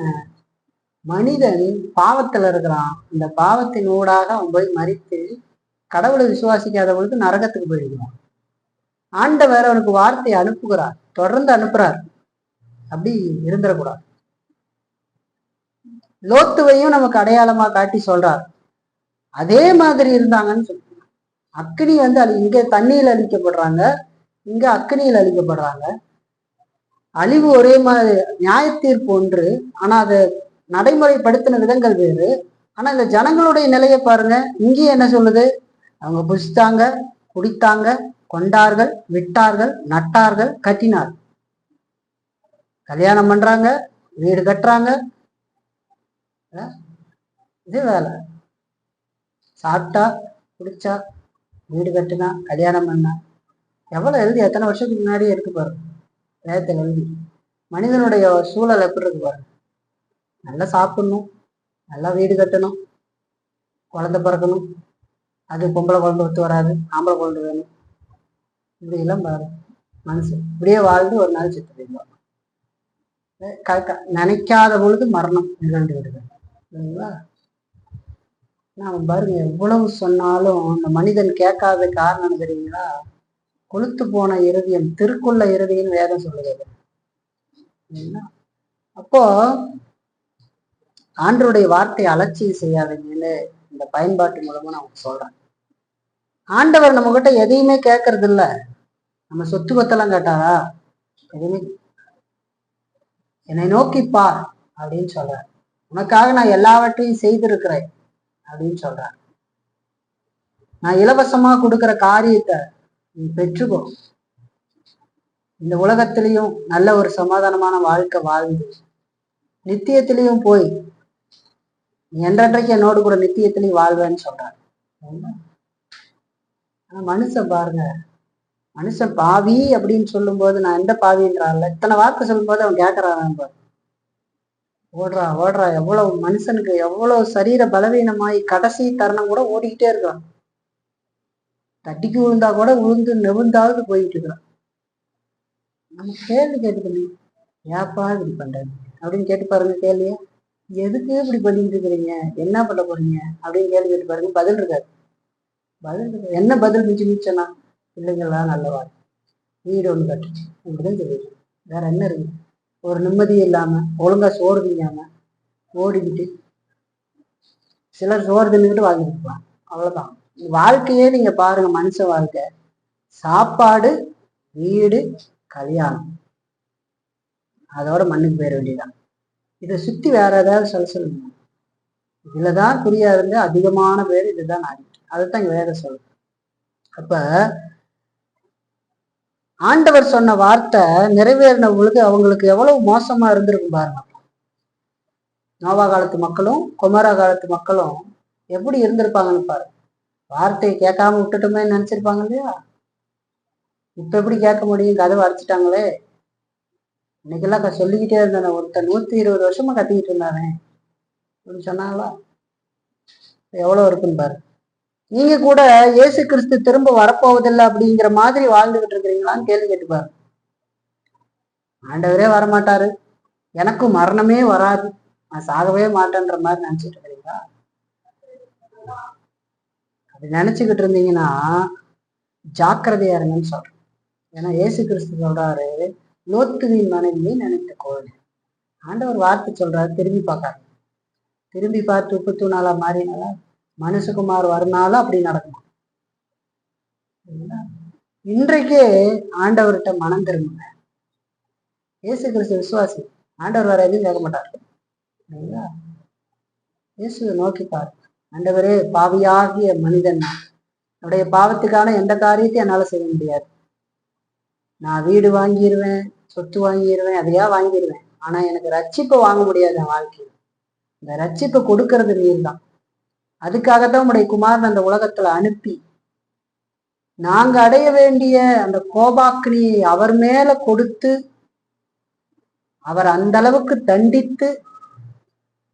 மனிதன் பாவத்துல இருக்கிறான். இந்த பாவத்தின் ஊடாக அவன் போய் மறித்து கடவுளை விசுவாசிக்காதவங்களுக்கு நரகத்துக்கு போயிடுவான். ஆண்டவர் அவனுக்கு வார்த்தையை அனுப்புகிறார், தொடர்ந்து அனுப்புறார். அப்படி இருந்துடக்கூடாது. லோத்துவையும் நமக்கு அடையாளமா காட்டி சொல்றார், அதே மாதிரி இருந்தாங்கன்னு சொல்லி. அக்னி இங்க தண்ணியில் அழிக்கப்படுறாங்க, இங்க அக்னியில் அழிக்கப்படுறாங்க. அழிவு ஒரே மாதிரி, நியாய தீர்ப்பு ஒன்று, ஆனா அதை நடைமுறைப்படுத்தின விதங்கள் வேறு. ஆனா இந்த ஜனங்களுடைய நிலையை பாருங்க. இங்கேயும் என்ன சொல்லுது? அவங்க புசித்தாங்க, குடித்தாங்க, கொண்டார்கள், விட்டார்கள், நட்டார்கள், கட்டினார். கல்யாணம் பண்றாங்க, வீடு கட்டுறாங்க, இது வேலை. சாப்பிட்டா, குடிச்சா, வீடு கட்டினா, கல்யாணம் பண்ணா, எவ்வளவு எழுதி எத்தனை வருஷத்துக்கு முன்னாடியே இருக்கு பாருங்க. வேதத்தில் எழுதி. மனிதனுடைய சூழல் எப்படி இருக்கு பாருங்க. நல்லா சாப்பிடணும், நல்லா வீடு கட்டணும், குழந்தை பிறக்கணும், அது பொம்பளை குழந்தை ஒத்து வராது, ஆம்பளை குழந்தை வேணும், இப்படி எல்லாம் பாரு. மனுஷன் இப்படியே வாழ்ந்து ஒரு நாள் செத்து போயிடுவான். நினைக்காத பொழுது மரணம் நிகழ்ந்து விடுது. சரிங்களா? நாம பாருங்க, எவ்வளவு சொன்னாலும் இந்த மனிதன் கேட்காத காரணம் தெரியுங்களா? கொளுத்து போன இருதயம், திருக்குள்ள இருதயம் வேதம் சொல்லுகிறது. அப்போ ஆண்டவருடைய வார்த்தையை அலட்சியம் செய்யாதீங்கன்னு இந்த பயன்பாட்டு மூலமா நான் சொல்றேன். ஆண்டவர் நம்ம கிட்ட எதையுமே கேட்கறது இல்ல. நம்ம சொத்து பத்தெல்லாம் கேட்டாரா? எதுவுமே. என்னை நோக்கிப்பா அப்படின்னு சொல்றார். உனக்காக நான் எல்லாவற்றையும் செய்திருக்கிறேன் அப்படின்னு சொல்றார். நான் இலவசமா கொடுக்கிற காரியத்தை நீ பெற்றுக்கோ. இந்த உலகத்திலையும் நல்ல ஒரு சமாதானமான வாழ்க்கை வாழ்ந்து நித்தியத்திலையும் போய் என்றைக்கு என்னோடு கூட நித்தியத்திலையும் வாழ்வேன்னு சொல்றாரு. ஆனா மனுஷன் பாருங்க, மனுஷன் பாவி அப்படின்னு சொல்லும் போது, நான் எந்த பாவின்றான்ல இத்தனை வார்த்தை சொல்லும் போது அவன் கேட்கறான் பாரு. ஓடுறா ஓடுறா, எவ்வளவு மனுஷனுக்கு எவ்வளவு சரீர பலவீனமாயி கடைசி தருணம் கூட ஓடிக்கிட்டே இருக்கான். தட்டிக்கு விழுந்தா கூட விழுந்து நெவுந்தாவது போயிட்டு இருக்கிறான். நம்ம கேள்வி கேட்டுக்கணும், ஏப்பா இப்படி பண்றது அப்படின்னு கேட்டு பாருங்க. கேள்வியா, எதுக்கு இப்படி பண்ணிட்டு இருக்கிறீங்க, என்ன பண்ண போறீங்க அப்படின்னு கேள்வி கேட்டு பாருங்க. பதில் இருக்காது. பதில் இருக்கு. என்ன பதில் மிஞ்சி மிச்சனா? பிள்ளைங்களா நல்லவா, வீடு ஒண்ணு கட்டுச்சு, இப்படிதான் சொல்லிடு. வேற என்ன இருக்கு? ஒரு நிம்மதியும் இல்லாம, ஒழுங்கா சோறு திங்காம ஓடிக்கிட்டு, சிலர் சோறு தின்னுக்கிட்டு வாழ்ந்துட்டு இருப்பாங்க. அவ்வளவுதான் வாழ்க்கையே. நீங்க பாருங்க, மனுஷ வாழ்க்கை சாப்பாடு, வீடு, கல்யாணம், அதோட மண்ணுக்கு போயிட வேண்டியதான். இதை சுத்தி வேற ஏதாவது சொல்லுங்க. இதுலதான் குறியா இருந்து அதிகமான பேர் இதுதான் ஆகிட்டு. அதைத்தான் இங்க வேற சொல்லுங்க. அப்ப ஆண்டவர் சொன்ன வார்த்தை நிறைவேறின பொழுது அவங்களுக்கு எவ்வளவு மோசமா இருந்திருக்கும் பாருங்க. நோவா காலத்து மக்களும் குமாரா காலத்து மக்களும் எப்படி இருந்திருப்பாங்கன்னு பாருங்க. வார்த்தையை கேட்காம விட்டுட்டுமே நினைச்சிருப்பாங்க இல்லையா? இப்ப எப்படி கேட்க முடியும்? கதவை அரைச்சிட்டாங்களே. இன்னைக்கெல்லாம் சொல்லிக்கிட்டே இருந்தேன், ஒருத்தர் 120 வருஷமா கத்திக்கிட்டு இருந்தானே அப்படின்னு சொன்னாங்களா? எவ்வளவு இருக்குன்னு பாரு. நீங்க கூட இயேசு கிறிஸ்து திரும்ப வரப்போவதில்லை அப்படிங்கிற மாதிரி வாழ்ந்துகிட்டு இருக்கிறீங்களான்னு கேள்வி கேட்டுப்பாரு. ஆண்டவரே வரமாட்டாரு, எனக்கும் மரணமே வராது, நான் சாகவே மாட்டேன்ற மாதிரி நினைச்சிட்டு இருக்கிறீங்களா? அப்படி நினைச்சுக்கிட்டு இருந்தீங்கன்னா ஜாக்கிரதையா இருங்கன்னு சொல்றேன். ஏன்னா இயேசு கிறிஸ்து சொல்றாரு, லோத்துவின் மனைவியை நினைத்துக்கோள். ஆண்டவர் வார்த்தை சொல்றாரு, திரும்பி பார்க்காரு. திரும்பி பார்த்து உப்பு தூணாலா மாறினாலா? மனுஷகுமார் வரனாலும் அப்படி நடக்கும். இன்றைக்கே ஆண்டவர்கிட்ட மனம் திரும்புங்க. இயேசு கிறிஸ்து விசுவாசி, ஆண்டவர் வேற எதுவும் கேட்க மாட்டார். இயேசுவை நோக்கி பாரு. ஆண்டவரே, பாவியாகிய மனிதன், என்னுடைய பாவத்துக்கான எந்த காரியத்தையும் என்னால செய்ய முடியாது. நான் வீடு வாங்கிடுவேன், சொத்து வாங்கிடுவேன், அதையா வாங்கிடுவேன். ஆனா எனக்கு ரட்சிப்பை வாங்க முடியாது என் வாழ்க்கையில். இந்த ரட்சிப்பை கொடுக்கறது நீர் தான். அதுக்காகத்தான் உங்களுடைய குமாரன் அந்த உலகத்துல அனுப்பி நாங்க அடைய வேண்டிய அந்த கோபாக்கினியை அவர் மேல கொடுத்து, அவர் அந்த அளவுக்கு தண்டித்து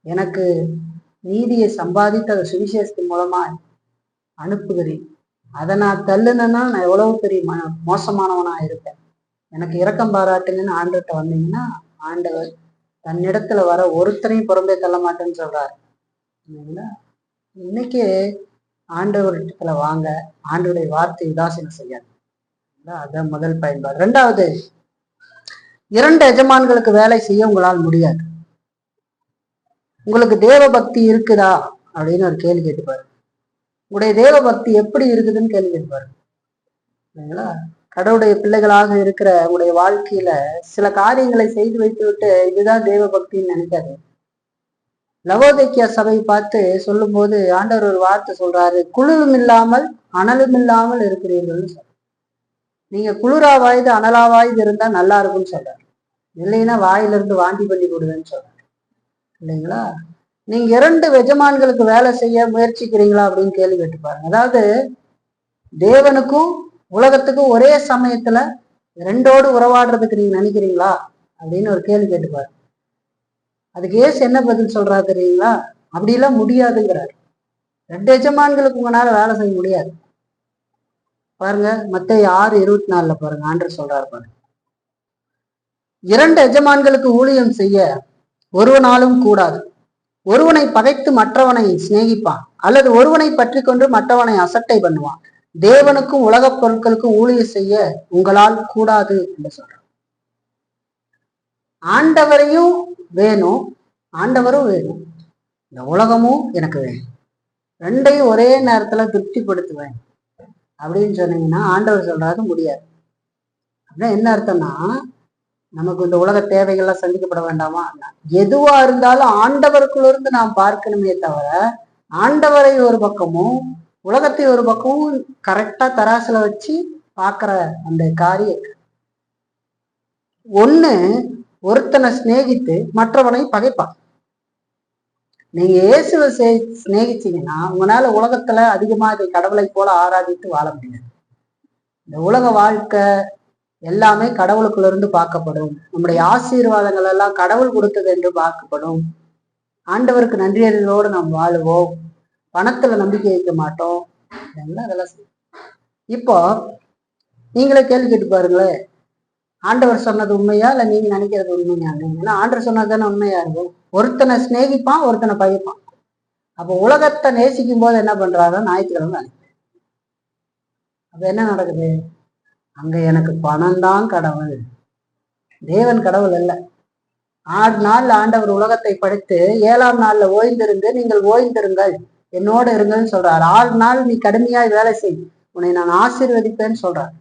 எனக்கு நீதியை சம்பாதித்து அதை சுவிசேஷத்தின் மூலமா அனுப்புகிறேன். அதை நான் தள்ளுனேன்னா நான் எவ்வளவு பெரிய மோசமானவனா இருப்பேன். எனக்கு இரக்கம் பாராட்டுங்கன்னு ஆண்டவர்கிட்ட வந்தீங்கன்னா, ஆண்டவர் தன்னிடத்துல வர ஒருத்தரையும் புறம்பே தள்ள மாட்டேன்னு சொல்றாரு. இன்னைக்கு ஆண்டவர்கிட்ட வாங்க, ஆண்டவருடைய வார்த்தை உதாசீனம் செய்யாது. அதான் முதல் பயன்பாடு. ரெண்டாவது, 2 எஜமான்களுக்கு வேலை செய்ய உங்களால் முடியாது. உங்களுக்கு தேவ பக்தி இருக்குதா அப்படின்னு ஒரு கேள்வி கேட்டுப்பாரு. உங்களுடைய தேவ பக்தி எப்படி இருக்குதுன்னு கேள்வி கேட்டுப்பாரு. இல்லைங்களா? கடவுளுடைய பிள்ளைகளாக இருக்கிற உங்களுடைய வாழ்க்கையில சில காரியங்களை செய்து வைத்து விட்டு இதுதான் தேவ பக்தின்னு நினைக்காது. லவோதிக்கியா சபை பார்த்து சொல்லும் போது ஆண்டவர் ஒரு வார்த்தை சொல்றாரு, குளிரும் இல்லாமல் அனலும் இல்லாமல் இருக்கிறீர்கள்னு சொல்ற. நீங்க குளிரா வாய்து அனலா வாய்து இருந்தா நல்லா இருக்கும்னு சொல்றாரு. இல்லைன்னா வாயிலிருந்து வாந்தி பண்ணி கொடுவேன்னு சொல்றாரு. இல்லைங்களா? நீங்க 2 எஜமான்களுக்கு வேலை செய்ய முயற்சிக்கிறீங்களா அப்படின்னு கேள்வி கேட்டு பாருங்க. அதாவது தேவனுக்கும் உலகத்துக்கும் ஒரே சமயத்துல 2ஓடு உறவாடுறதுக்கு நீங்க நினைக்கிறீங்களா அப்படின்னு ஒரு கேள்வி கேட்டு பாருங்க. அதுக்கு ஏசு என்ன பதில் சொல்றா தெரியுங்களா? அப்படிலாம் முடியாதுங்கிறாரு. 2 எஜமான்களுக்கு உங்களால வேலை செய்ய முடியாது. பாருங்க, மத்தேயு 6:24 பாருங்க, ஆண்டவர் சொல்றாரு பாருங்க, 2 எஜமான்களுக்கு ஊழியம் செய்ய ஒருவனாலும் கூடாது. ஒருவனை பகைத்து மற்றவனை சிநேகிப்பான், அல்லது ஒருவனை பற்றி கொண்டு மற்றவனை அசட்டை பண்ணுவான். தேவனுக்கும் உலகப் பொருட்களுக்கும் ஊழியம் செய்ய உங்களால் கூடாது என்று சொல்றான். ஆண்டவரையும் வேணும், ஆண்டவரும் வேணும், இந்த உலகமும் எனக்கு வேணும், 2ஐயும் ஒரே நேரத்துல திருப்திப்படுத்துவேன் அப்படின்னு சொன்னீங்கன்னா ஆண்டவர் சொல்றாரு முடியாது. அப்படின்னா என்ன அர்த்தம்னா, நமக்கு இந்த உலக தேவைகள்லாம் சந்திக்கப்பட வேண்டாமா? எதுவா இருந்தாலும் ஆண்டவருக்குள்ள இருந்து நாம் பார்க்கணுமே தவிர, ஆண்டவரை ஒரு பக்கமும் உலகத்தை ஒரு பக்கமும் கரெக்டா தராசுல வச்சு பாக்குற அந்த காரியம் ஒண்ணு, ஒருத்தனை சிநேகித்து மற்றவனை பகைப்பான். நீங்க இயேசுவை சிநேகிச்சீங்கன்னா உங்களால உலகத்துல அதிகமா இதை கடவுளை போல ஆராதித்து வாழ முடியாது. இந்த உலக வாழ்க்கை எல்லாமே கடவுளுக்குள்ள இருந்து பார்க்கப்படும். நம்முடைய ஆசீர்வாதங்கள் எல்லாம் கடவுள் கொடுத்தது என்று பார்க்கப்படும். ஆண்டவருக்கு நன்றியறிதலோடு நாம் வாழுவோம். பணத்துல நம்பிக்கை வைக்க மாட்டோம். அதெல்லாம் இப்போ நீங்களே கேள்வி கேட்டு பாருங்களேன், ஆண்டவர் சொன்னது உண்மையா இல்ல நீங்க நினைக்கிறது உண்மையா? ஏன்னா ஆண்டவர் சொன்னது தானே உண்மையா இருக்கும். ஒருத்தனை சிநேகிப்பான், ஒருத்தனை பகைப்பான். அப்போ உலகத்தை நேசிக்கும் போது என்ன பண்றாங்க? ஞாயிற்றுக்கிழமை. அப்ப என்ன நடக்குது? அங்க எனக்கு பணம் தான் கடவுள், தேவன் கடவுள் அல்ல. 6 நாள் ஆண்டவர் உலகத்தை படைத்து 7ஆம் நாள்ல ஓய்ந்திருந்து நீங்கள் ஓய்ந்திருங்கள், என்னோட இருங்கன்னு சொல்றாரு. 6 நாள் நீ கடுமையாய் வேலை செய், உன்னை நான் ஆசீர்வதிப்பேன்னு சொல்றார்.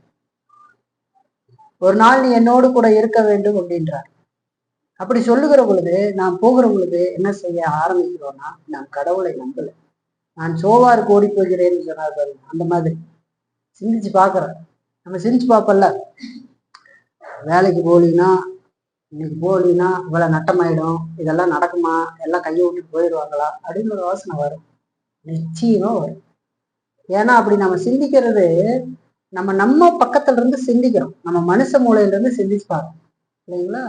ஒரு நாள் நீ என்னோடு கூட இருக்க வேண்டும் அப்படின்றார். அப்படி சொல்லுகிற பொழுது நாம் போகிற பொழுது என்ன செய்ய ஆரம்பிக்கிறோம்னா, நான் கடவுளை நம்பல, நான் சோவாருக்கு ஓடி போகிறேன்னு சொன்னார் பாருங்க. அந்த மாதிரி சிந்திச்சு பாக்குறோம். நம்ம சிந்திச்சு பார்ப்போம்ல, வேலைக்கு போலினா இன்னைக்கு போலினா இவ்வளவு நட்டமாயிடும், இதெல்லாம் நடக்குமா, எல்லாம் கையை விட்டுட்டு போயிடுவாங்களா அப்படின்னு ஒரு யோசனை வரும். நிச்சயமா வரும். ஏன்னா அப்படி நம்ம சிந்திக்கிறது நம்ம பக்கத்துல இருந்து சிந்திக்கிறோம், நம்ம மனுஷ மூலையில இருந்து சிந்திச்சு பார்க்கணும். இல்லைங்களா?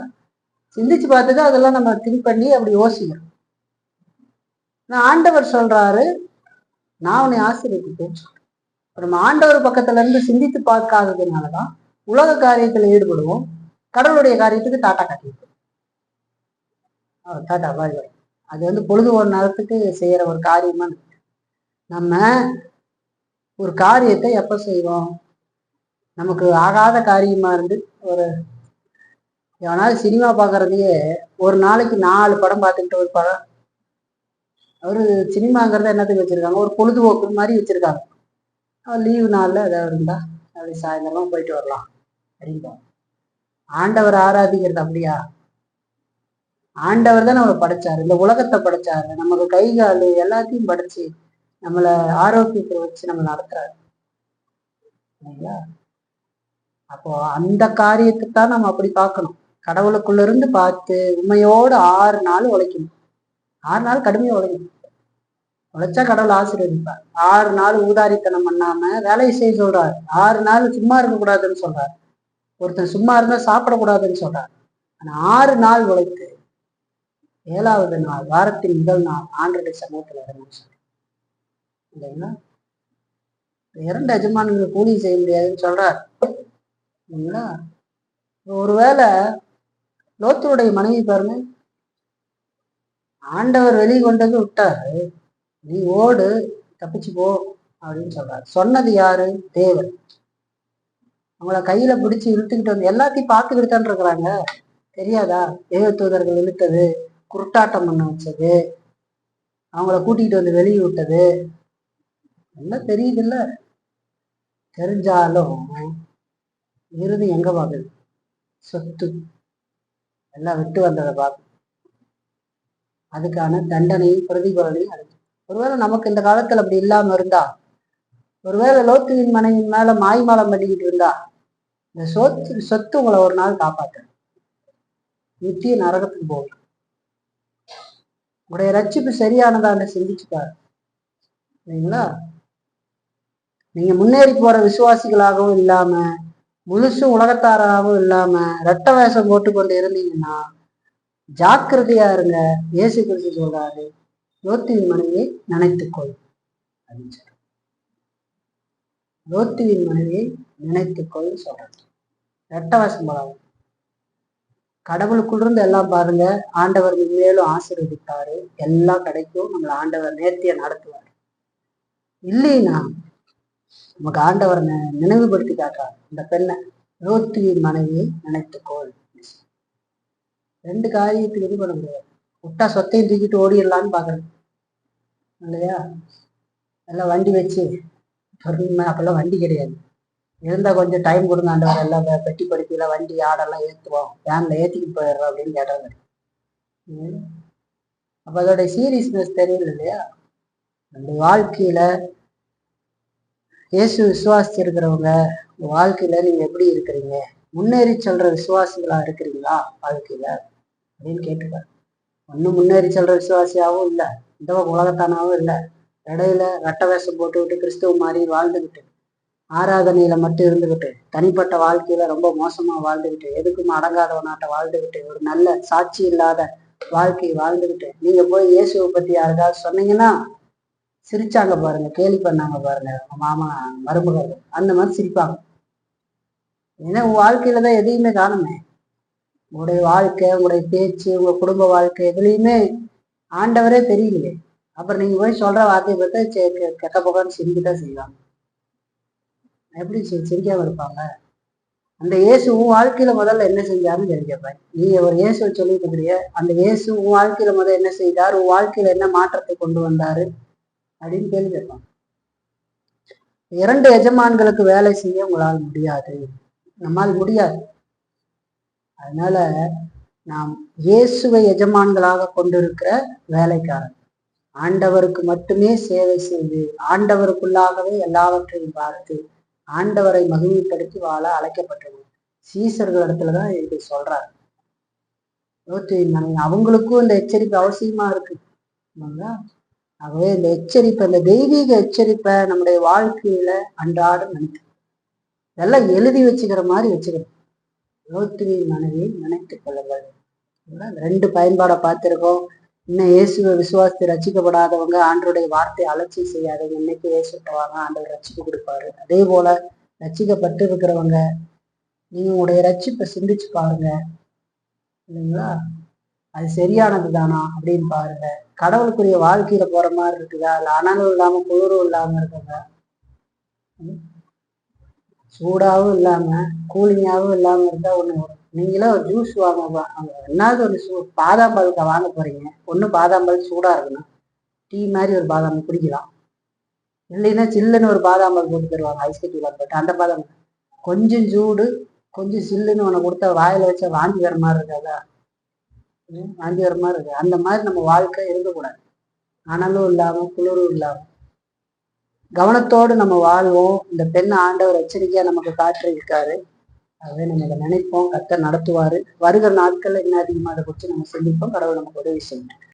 சிந்திச்சு பார்த்துட்டு அதெல்லாம் நம்ம திங்க் பண்ணி அப்படி யோசிக்கிறோம். ஆண்டவர் சொல்றாரு, நான் உன்னை ஆசீர்வதிப்பேன். நம்ம ஆண்டவர் பக்கத்துல இருந்து சிந்தித்து பார்க்காததுனாலதான் உலக காரியத்துல ஈடுபடுவோம், கடவுளுடைய காரியத்துக்கு டாட்டா காட்டியிருப்போம். டாட்டா பாய் பாய். அது பொழுது ஒரு நேரத்துக்கு செய்யற ஒரு காரியமா. நம்ம ஒரு காரியத்தை எப்ப செய்வோம்? நமக்கு ஆகாத காரியமா இருந்து, ஒரு எவனாவது சினிமா பாக்குறதையே ஒரு நாளைக்கு 4 படம் பார்த்துக்கிட்டு ஒரு படம், அவரு சினிமாங்கிறத என்னத்துக்கு வச்சிருக்காங்க? ஒரு பொழுதுபோக்கு மாதிரி வச்சிருக்காங்க. லீவு நாள்ல ஏதாவது இருந்தா அப்படி சாயந்தரமா போயிட்டு வரலாம் அப்படின்பா. ஆண்டவர் ஆராதிக்கிறது அப்படியா? ஆண்டவர் தான் நம்மளை படைச்சாரு, இந்த உலகத்தை படைச்சாரு, நமக்கு கை கால் எல்லாத்தையும் படைச்சு நம்மளை ஆரோக்கியத்தை வச்சு நம்ம நடத்துறாரு. இல்லைங்களா? அப்போ அந்த காரியத்துக்கு தான் நம்ம அப்படி பார்க்கணும். கடவுளுக்குள்ள இருந்து பார்த்து உண்மையோடு 6 நாள் உழைக்கணும். 6 நாள் கடுமையா உழைக்கணும். உழைச்சா கடவுள் ஆசீர்வதிப்பார். 6 நாள் ஊதாரித்தனம் பண்ணாம வேலையை செய்ய சொல்றாரு. 6 நாள் சும்மா இருக்கக்கூடாதுன்னு சொல்றாரு. ஒருத்தன் சும்மா இருந்தா சாப்பிடக்கூடாதுன்னு சொல்றாரு. ஆனா 6 நாள் உழைத்து 7வது நாள், வாரத்தின் முதல் நாள் ஆண்டவருடைய சமூகத்துல இறங்கணும் சொல்றேன். இல்லைங்களா? 2 எஜமானங்களுக்கு கூலி செய்ய முடியாதுன்னு சொல்றாரு. இல்லைங்களா? ஒருவேளை லோத்துடைய மனைவி பாருங்க, ஆண்டவர் வெளியே கொண்டது விட்டாரு, நீ ஓடு தப்பிச்சு போ அப்படின்னு சொல்றாரு. சொன்னது யாரு? தேவன். அவங்கள கையில பிடிச்சி இழுத்துக்கிட்டு வந்து எல்லாத்தையும் பார்த்துக்கிட்டு தான் இருக்கிறாங்க. தெரியாதா? தெய்வ தூதர்கள் இழுத்தது, குருட்டாட்டம் பண்ண வச்சது, அவங்கள கூட்டிகிட்டு வந்து வெளியே விட்டது எல்லாம் தெரியுதுல்ல. தெரிஞ்சாலும் இறுதி எங்க பார்க்குது? சொத்து எல்லாம் விட்டு வந்ததை பார்க்க அதுக்கான தண்டனையும் பிரதிபலனையும் அடைஞ்சு. ஒருவேளை நமக்கு இந்த காலத்துல அப்படி இல்லாம இருந்தா, ஒருவேளை லோத்துவின் மனைவின் மேல மாய்மாலம் பண்ணிக்கிட்டு இருந்தா, இந்த சொத்து உங்களை ஒரு நாள் காப்பாற்று, நித்திய நரகத்துக்கு போகும். உங்களுடைய ரட்சிப்பு சரியானதான்னு சிந்திச்சுப்பாரு. சரிங்களா? நீங்க முன்னேறி போற விசுவாசிகளாகவும் இல்லாம, முழுசு உலகத்தாராகவும் இல்லாம, ரெட்ட வேஷம் போட்டு கொண்டு இருந்தீங்கன்னா ஜாக்கிரதையா இருங்க. இயேசு கிறிஸ்து சொல்றாரு, லோத்துவின் மனைவியை நினைத்துக்கொள் அப்படின்னு சொல்ற. லோத்துவின் மனைவியை நினைத்துக்கொள் சொல்றாரு. ரெட்ட வேஷம் போடாது. கடவுளுக்குள் இருந்து எல்லாம் பாருங்க. ஆண்டவர் மேலும் ஆசீர்வதிப்பாரு. எல்லாம் கிடைக்கும். நம்மளை ஆண்டவர் நேர்த்தியா நடத்துவார். இல்லைன்னா நமக்கு ஆண்டவர் நினைவுபடுத்தி காட்டுறாரு. இந்த பெண்ணை, லோத்துவின் மனைவியை நினைத்துக்கோள். 2 காரியத்துக்கு இது பண்ண முடியாது. விட்டா சொத்தையும் தூக்கிட்டு ஓடிடலான்னு பாக்குறது இல்லையா? எல்லாம் வண்டி வச்சு பொறுமை. அப்பெல்லாம் வண்டி கிடையாது. இருந்தா கொஞ்சம் டைம் கொடுங்க ஆண்டவர், எல்லாம் பெட்டி படுத்தில வண்டி ஆடெல்லாம் ஏற்றுவோம், வேன்ல ஏற்றிக்கிட்டு போயிடுறோம் அப்படின்னு கேட்டாங்க. அப்ப அதோட சீரியஸ்னஸ் தெரியல இல்லையா? நம்முடைய வாழ்க்கையில இயேசு விசுவாசி இருக்கிறவங்க வாழ்க்கையில நீங்க எப்படி இருக்கிறீங்க? முன்னேறி செல்ற விசுவாசிகளா இருக்கிறீங்களா வாழ்க்கையில அப்படின்னு கேட்டுப்பாரு. ஒன்னும் முன்னேறி செல்ற விசுவாசியாவும் இல்லை, இந்த உலகத்தானாவும் இல்லை. இடையில ரெட்ட வேஷம் போட்டு விட்டு கிறிஸ்துவ மாதிரி வாழ்ந்துக்கிட்டு, ஆராதனையில மட்டும் இருந்துகிட்டு, தனிப்பட்ட வாழ்க்கையில ரொம்ப மோசமா வாழ்ந்துகிட்டு, எதுக்கும் அடங்காதவனாட்ட வாழ்ந்துகிட்டு, ஒரு நல்ல சாட்சி இல்லாத வாழ்க்கையை வாழ்ந்துகிட்டு நீங்க போய் இயேசுவை பத்தி யாருக்காவது சொன்னீங்கன்னா சிரிச்சாங்க பாருங்க, கேலி பண்ணாங்க பாருங்க மாமா மருமகள், அந்த மாதிரி சிரிப்பாங்க. ஏன்னா உங்க வாழ்க்கையில தான் எதையுமே காணுமே. உங்களுடைய வாழ்க்கை, உங்களுடைய பேச்சு, உங்க குடும்ப வாழ்க்கை எதுலையுமே ஆண்டவரே தெரியலையே. அப்புறம் நீங்க போய் சொல்ற வார்த்தையை பார்த்தா கெட்ட போகான்னு சிரிக்கத்தான் செய்வாங்க. எப்படி சிரிக்காம இருப்பாங்க? அந்த இயேசு உன் வாழ்க்கையில முதல்ல என்ன செஞ்சாருன்னு தெரிஞ்சுப்பேன். நீங்க ஒரு இயேசுவை சொல்லிட்டு இருக்கிறீங்க, அந்த இயேசு உன் வாழ்க்கையில முதல்ல என்ன செய்தார், உன் வாழ்க்கையில என்ன மாற்றத்தை கொண்டு வந்தாரு அப்படின்னு கேள்வி கேட்பாங்க. 2 எஜமான்களுக்கு வேலை செய்ய உங்களால் முடியாது, நம்மால் முடியாது. அதனால நாம் இயேசுவை எஜமான்களாக கொண்டிருக்கிற வேலைக்காரன், ஆண்டவருக்கு மட்டுமே சேவை செய்து ஆண்டவருக்குள்ளாகவே எல்லாவற்றையும் பார்த்து ஆண்டவரை மகிமைப்படுத்தி வாழ அழைக்கப்பட்டது. சீசர்கள் இடத்துலதான் இது சொல்றாரு. அவங்களுக்கும் இந்த எச்சரிப்பு அவசியமா இருக்கு. ஆகவே இந்த எச்சரிப்பை, இந்த தெய்வீக எச்சரிப்பை நம்முடைய வாழ்க்கையில அன்றாடம் நினைத்து இதெல்லாம் எழுதி வச்சுக்கிற மாதிரி வச்சுக்கணும். லோத்துவின் மனைவியை நினைத்துக் கொள்ளுங்கள். 2 பயன்பாடை பார்த்திருக்கோம். இன்னும் இயேசுவை விசுவாசத்தை ரசிக்கப்படாதவங்க ஆண்டருடைய வார்த்தையை அலட்சியம் செய்யாதவங்க இன்னைக்கு இயேசுவாங்க, ஆண்டவர் ரட்சிப்பு கொடுப்பாரு. அதே போல ரட்சிக்கப்பட்டு இருக்கிறவங்க நீங்க உங்களுடைய ரட்சிப்பை சிந்திச்சு பாருங்க இல்லைங்களா? அது சரியானது தானா அப்படின்னு பாருங்க. கடவுளுக்குரிய வாழ்க்கையில போற மாதிரி இருக்குதா, இல்ல அனலும் இல்லாம குளிரும் இல்லாம இருக்குங்க, சூடாவும் இல்லாம கூலிங்காவும் இல்லாம இருந்தா ஒண்ணு வரும். நீங்களே ஒரு ஜூஸ் வாங்க, என்னாவது ஒரு பாதாம் பால் வாங்க போறீங்க, ஒண்ணு பாதாம் பால் சூடா இருக்கணும், டீ மாதிரி ஒரு பாதாம் குடிக்கலாம். இல்லைன்னா சில்லுன்னு ஒரு பாதாம் பால் போட்டு தருவாங்க, ஐஸ் கட்டியில போட்டு. அந்த பாதாம் கொஞ்சம் சூடு கொஞ்சம் சில்லுன்னு உனக்கு கொடுத்தா வாயில வச்சா வாந்தி வர மாதிரி இருக்காதா? வாந்தி வர மாதிரி இருக்கு. அந்த மாதிரி நம்ம வாழ்க்கை இருக்கக்கூடாது. அனலும் இல்லாம குளிரும் இல்லாம கவனத்தோடு நம்ம வாழ்வோம். இந்த பெண் ஆண்டவர் எச்சரிக்கையா நமக்கு காட்டிருக்காரு. ஆகவே நம்ம இதை நினைப்போம், கர்த்தர் நடத்துவாரு. வருகிற நாட்கள்ல இன்னும் அதிகமாக அதை குறித்து நம்ம சிந்திப்போம். கடவுள் நமக்கு உதவி செய்யணும்.